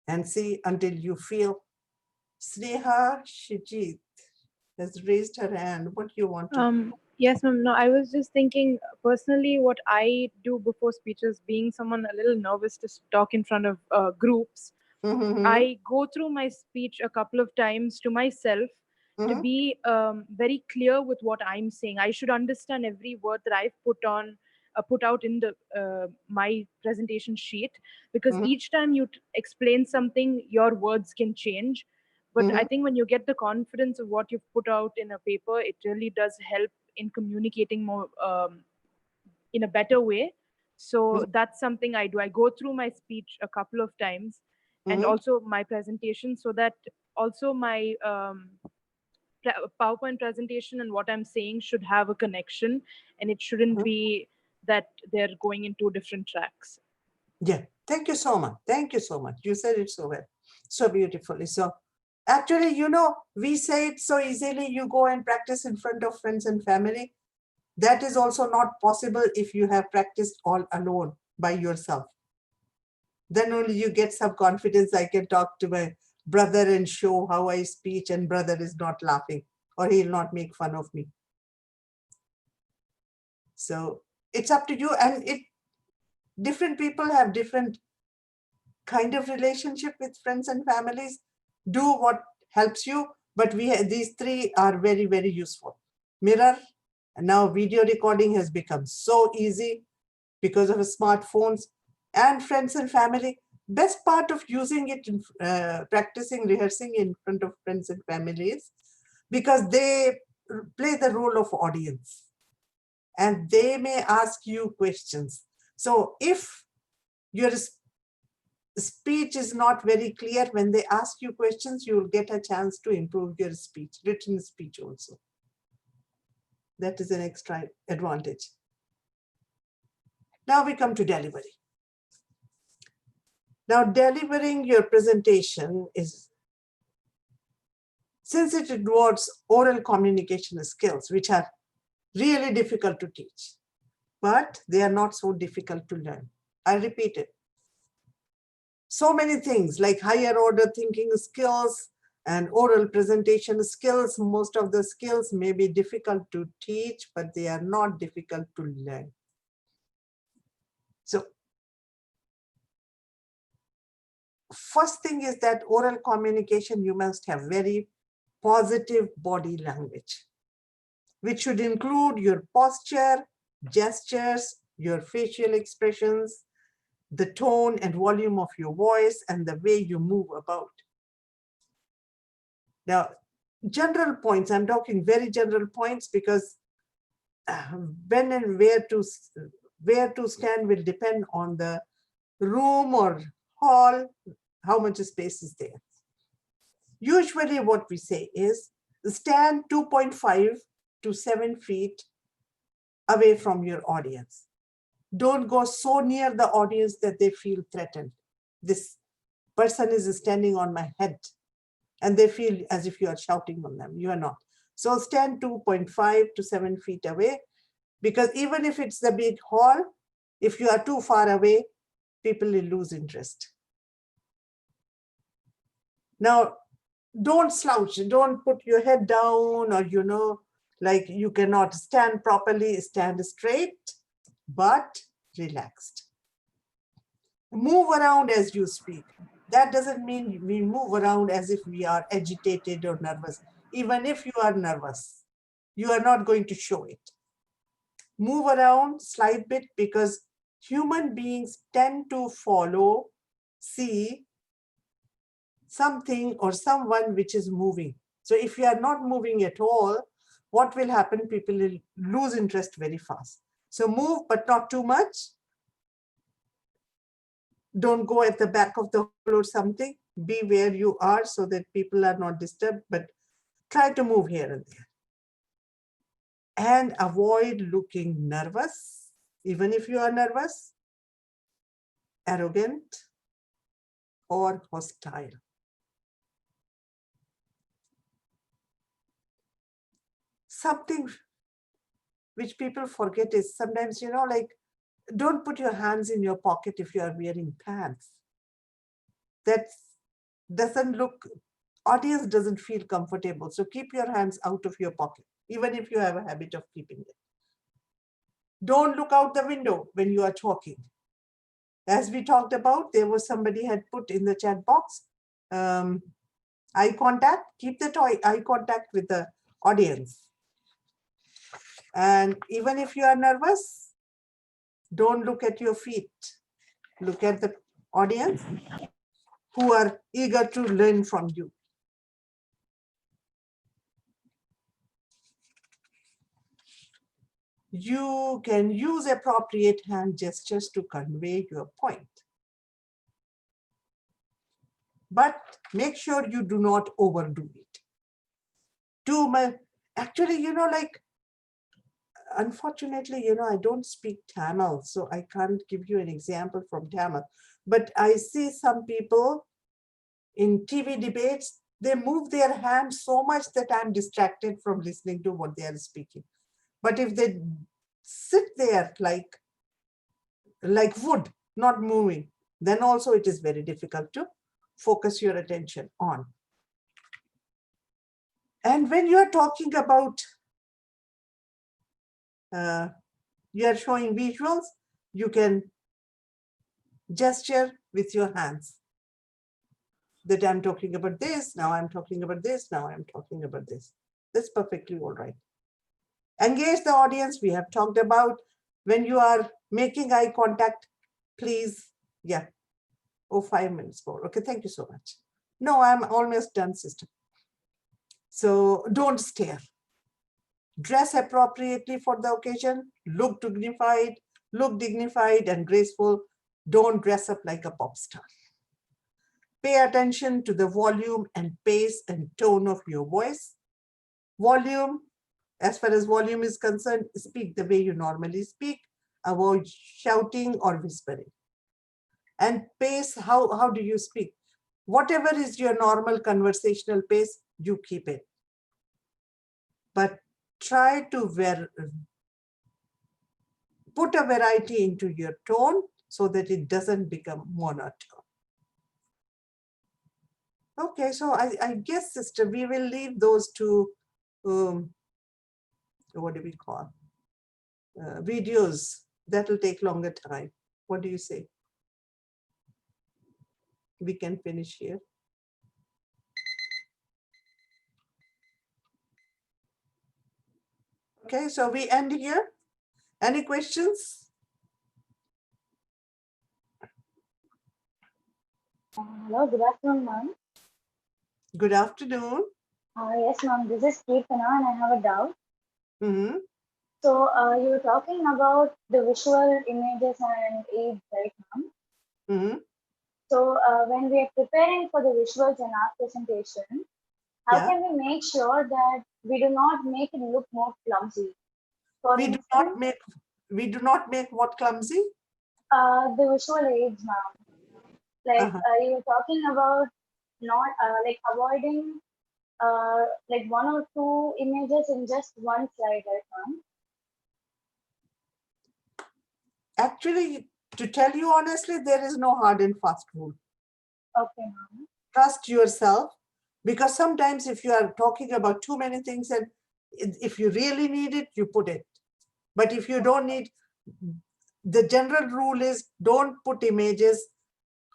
and see until you feel. Sneha Shijit has raised her hand. What do you want to? Yes, ma'am. No, I was just thinking personally what I do before speeches, being someone a little nervous to talk in front of groups. Mm-hmm. I go through my speech a couple of times to myself to Mm-hmm. be very clear with what I'm saying. I should understand every word that I've put out in the my presentation sheet, because Mm-hmm. each time you explain something, your words can change. But I Mm-hmm. think when you get the confidence of what you've put out in a paper, it really does help in communicating more in a better way. So that's something I do. I go through my speech a couple of times and Mm-hmm. also my presentation, so that also my PowerPoint presentation and what I'm saying should have a connection, and it shouldn't be that they're going in two different tracks. Yeah, thank you so much. Thank you so much. You said it so well, so beautifully. So actually, we say it so easily, you go and practice in front of friends and family. That is also not possible if you have practiced all alone by yourself. Then only you get some confidence. I can talk to my brother and show how I speak, and brother is not laughing or he'll not make fun of me. So it's up to you, and different people have different kind of relationship with friends and families. Do what helps you, but these three are very, very useful. Mirror, and now video recording has become so easy because of smartphones, and friends and family. Best part of using it in practicing, rehearsing in front of friends and families, because they play the role of audience and they may ask you questions. So if your speech is not very clear, when they ask you questions, you will get a chance to improve your speech, written speech also. That is an extra advantage. Now we come to delivery. Now, delivering your presentation is, since it involves oral communication skills, which are really difficult to teach, but they are not so difficult to learn. I repeat it. So many things like higher order thinking skills and oral presentation skills, most of the skills may be difficult to teach, but they are not difficult to learn. So first thing is that oral communication, you must have very positive body language, which should include your posture, gestures, your facial expressions, the tone and volume of your voice, and the way you move about. Now, general points, I'm talking very general points, because when and where to stand will depend on the room or hall, how much space is there. Usually what we say is stand 2.5 to 7 feet away from your audience. Don't go so near the audience that they feel threatened. This person is standing on my head, and they feel as if you are shouting on them. You are not. So stand 2.5 to 7 feet away, because even if it's the big hall, if you are too far away, people will lose interest. Now, don't slouch, don't put your head down, or like you cannot stand properly. Stand straight, but relaxed. Move around as you speak. That doesn't mean we move around as if we are agitated or nervous. Even if you are nervous, you are not going to show it. Move around slight bit, because human beings tend to see something or someone which is moving. So if you are not moving at all, what will happen? People will lose interest very fast. So move, but not too much. Don't go at the back of the hall or something. Be where you are so that people are not disturbed, but try to move here and there. And avoid looking nervous, even if you are nervous, arrogant, or hostile. Something which people forget is sometimes, like, don't put your hands in your pocket if you are wearing pants. That doesn't look audience doesn't feel comfortable. So keep your hands out of your pocket, even if you have a habit of keeping it. Don't look out the window when you are talking. As we talked about, there was somebody had put in the chat box, eye contact, keep the eye contact with the audience. And even if you are nervous, don't look at your feet. Look at the audience who are eager to learn from you. You can use appropriate hand gestures to convey your point. But make sure you do not overdo it. Actually, like, unfortunately, I don't speak Tamil, so I can't give you an example from Tamil. But I see some people in TV debates, they move their hands so much that I'm distracted from listening to what they are speaking. But if they sit there like wood, not moving, then also it is very difficult to focus your attention on. And when you are talking about, you are showing visuals, you can gesture with your hands. That I'm talking about this, now I'm talking about this, now I'm talking about this. That's perfectly all right. Engage the audience, we have talked about. When you are making eye contact, please, yeah. Oh, 5 minutes more. Okay, thank you so much. No, I'm almost done, sister. So don't stare. Dress appropriately for the occasion. Look dignified and graceful. Don't dress up like a pop star. Pay attention to the volume and pace and tone of your voice. Volume, as far as volume is concerned, speak the way you normally speak. Avoid shouting or whispering. And pace, how do you speak? Whatever is your normal conversational pace, you keep it. But try to put a variety into your tone so that it doesn't become monotone. Okay, so I guess, sister, we will leave those two, what do we call, videos. That will take longer time. What do you say? We can finish here. Okay, so we end here. Any questions? Hello, good afternoon, ma'am. Good afternoon. Yes, ma'am, this is Kirtana and I have a doubt. Mm-hmm. So you were talking about the visual images and aids, right, ma'am? Mm-hmm. So when we are preparing for the visuals in our presentation, how can we make sure that we do not make it look more clumsy? For We do not make what clumsy? The visual aids, ma'am. Like you were talking about not like avoiding like 1 or 2 images in just one slide, right, ma'am? Actually, to tell you honestly, there is no hard and fast rule. Okay, ma'am. Trust yourself, because sometimes if you are talking about too many things and if you really need it, you put it. But if you don't need, the general rule is don't put images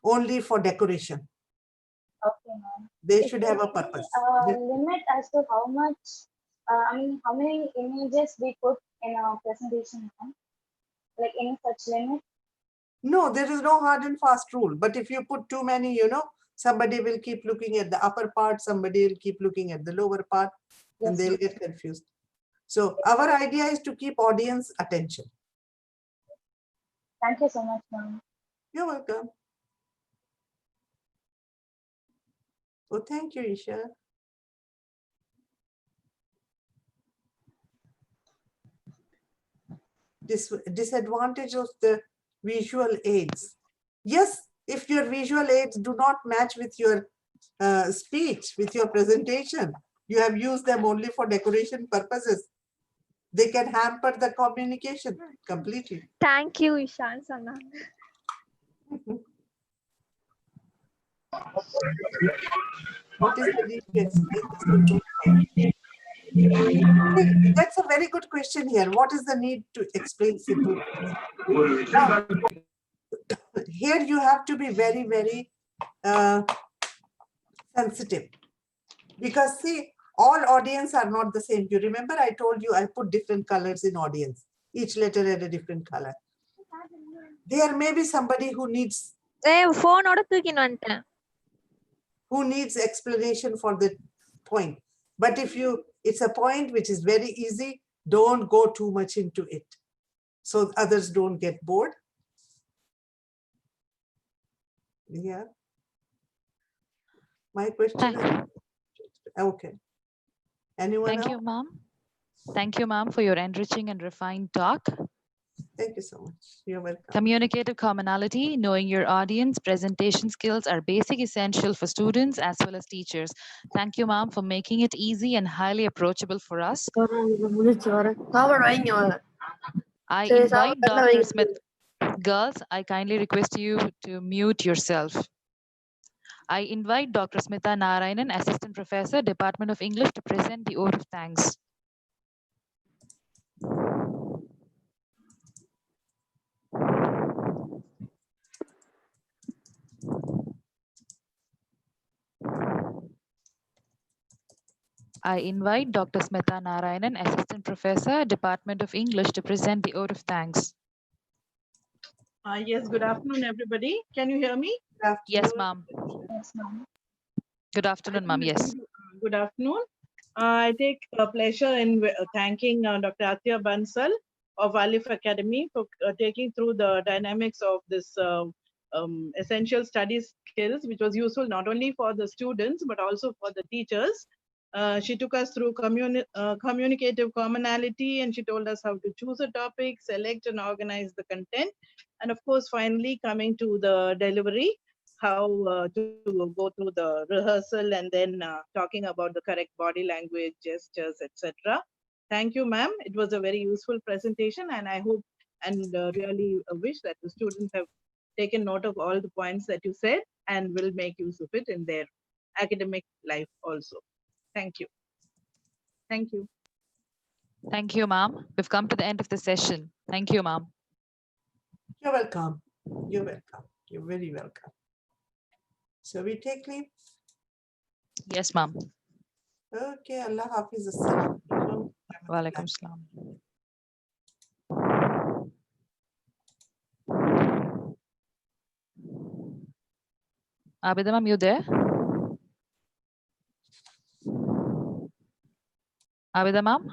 only for decoration. Okay, ma'am. They should have a purpose. Limit as to how much, I mean, how many images we put in our presentation, ma'am? Like any such limit? No, there is no hard and fast rule. But if you put too many, somebody will keep looking at the upper part, somebody will keep looking at the lower part, and they'll get confused. So our idea is to keep audience attention. Thank you so much, ma'am. You're welcome. Oh, thank you, Isha. Disadvantage of the visual aids. Yes, if your visual aids do not match with your speech, with your presentation, you have used them only for decoration purposes, they can hamper the communication completely. Thank you, Ishan Sana. What is the need to explain the simple point? Hey, that's a very good question here. What is the need to explain simple points? Now, here you have to be very, very sensitive, because see, all audience are not the same. You remember I told you I put different colors in audience. Each letter had a different color. There may be somebody who needs explanation for the point. But if it's a point which is very easy, don't go too much into it, so others don't get bored. Yeah. My question is, okay. Anyone Thank else? you, ma'am. Thank you, ma'am, for your enriching and refined talk. Thank you so much. You're welcome. Communicative commonality, knowing your audience, presentation skills are basic essential for students as well as teachers. Thank you, ma'am, for making it easy and highly approachable for us. I invite Dr. Smith. Girls, I kindly request you to mute yourself. I invite Dr. Smitha Narayanan, Assistant Professor, Department of English, to present the oath of thanks. I invite Dr. Smitha Narayanan, Assistant Professor, Department of English, to present the oath of thanks. Yes, good afternoon, everybody. Can you hear me? Yes, ma'am. Yes, ma'am. Good afternoon, ma'am. Yes. Good afternoon. I take pleasure in thanking Dr. Atya Bansal of Alif Academy for taking through the dynamics of this essential studies skills, which was useful not only for the students, but also for the teachers. She took us through communicative commonality, and she told us how to choose a topic, select and organize the content. And of course, finally coming to the delivery, how to go through the rehearsal and then talking about the correct body language, gestures, etc. Thank you, ma'am. It was a very useful presentation, and I hope and really wish that the students have taken note of all the points that you said and will make use of it in their academic life also. Thank you. Thank you. Thank you, ma'am. We've come to the end of the session. Thank you, ma'am. You're welcome. You're welcome. You're very welcome. So we take leave? Yes, ma'am. Okay, Allah Hafiz. Assalamu alaikum. Walaikum salam. Abida, ma'am, you there? Abida, ma'am?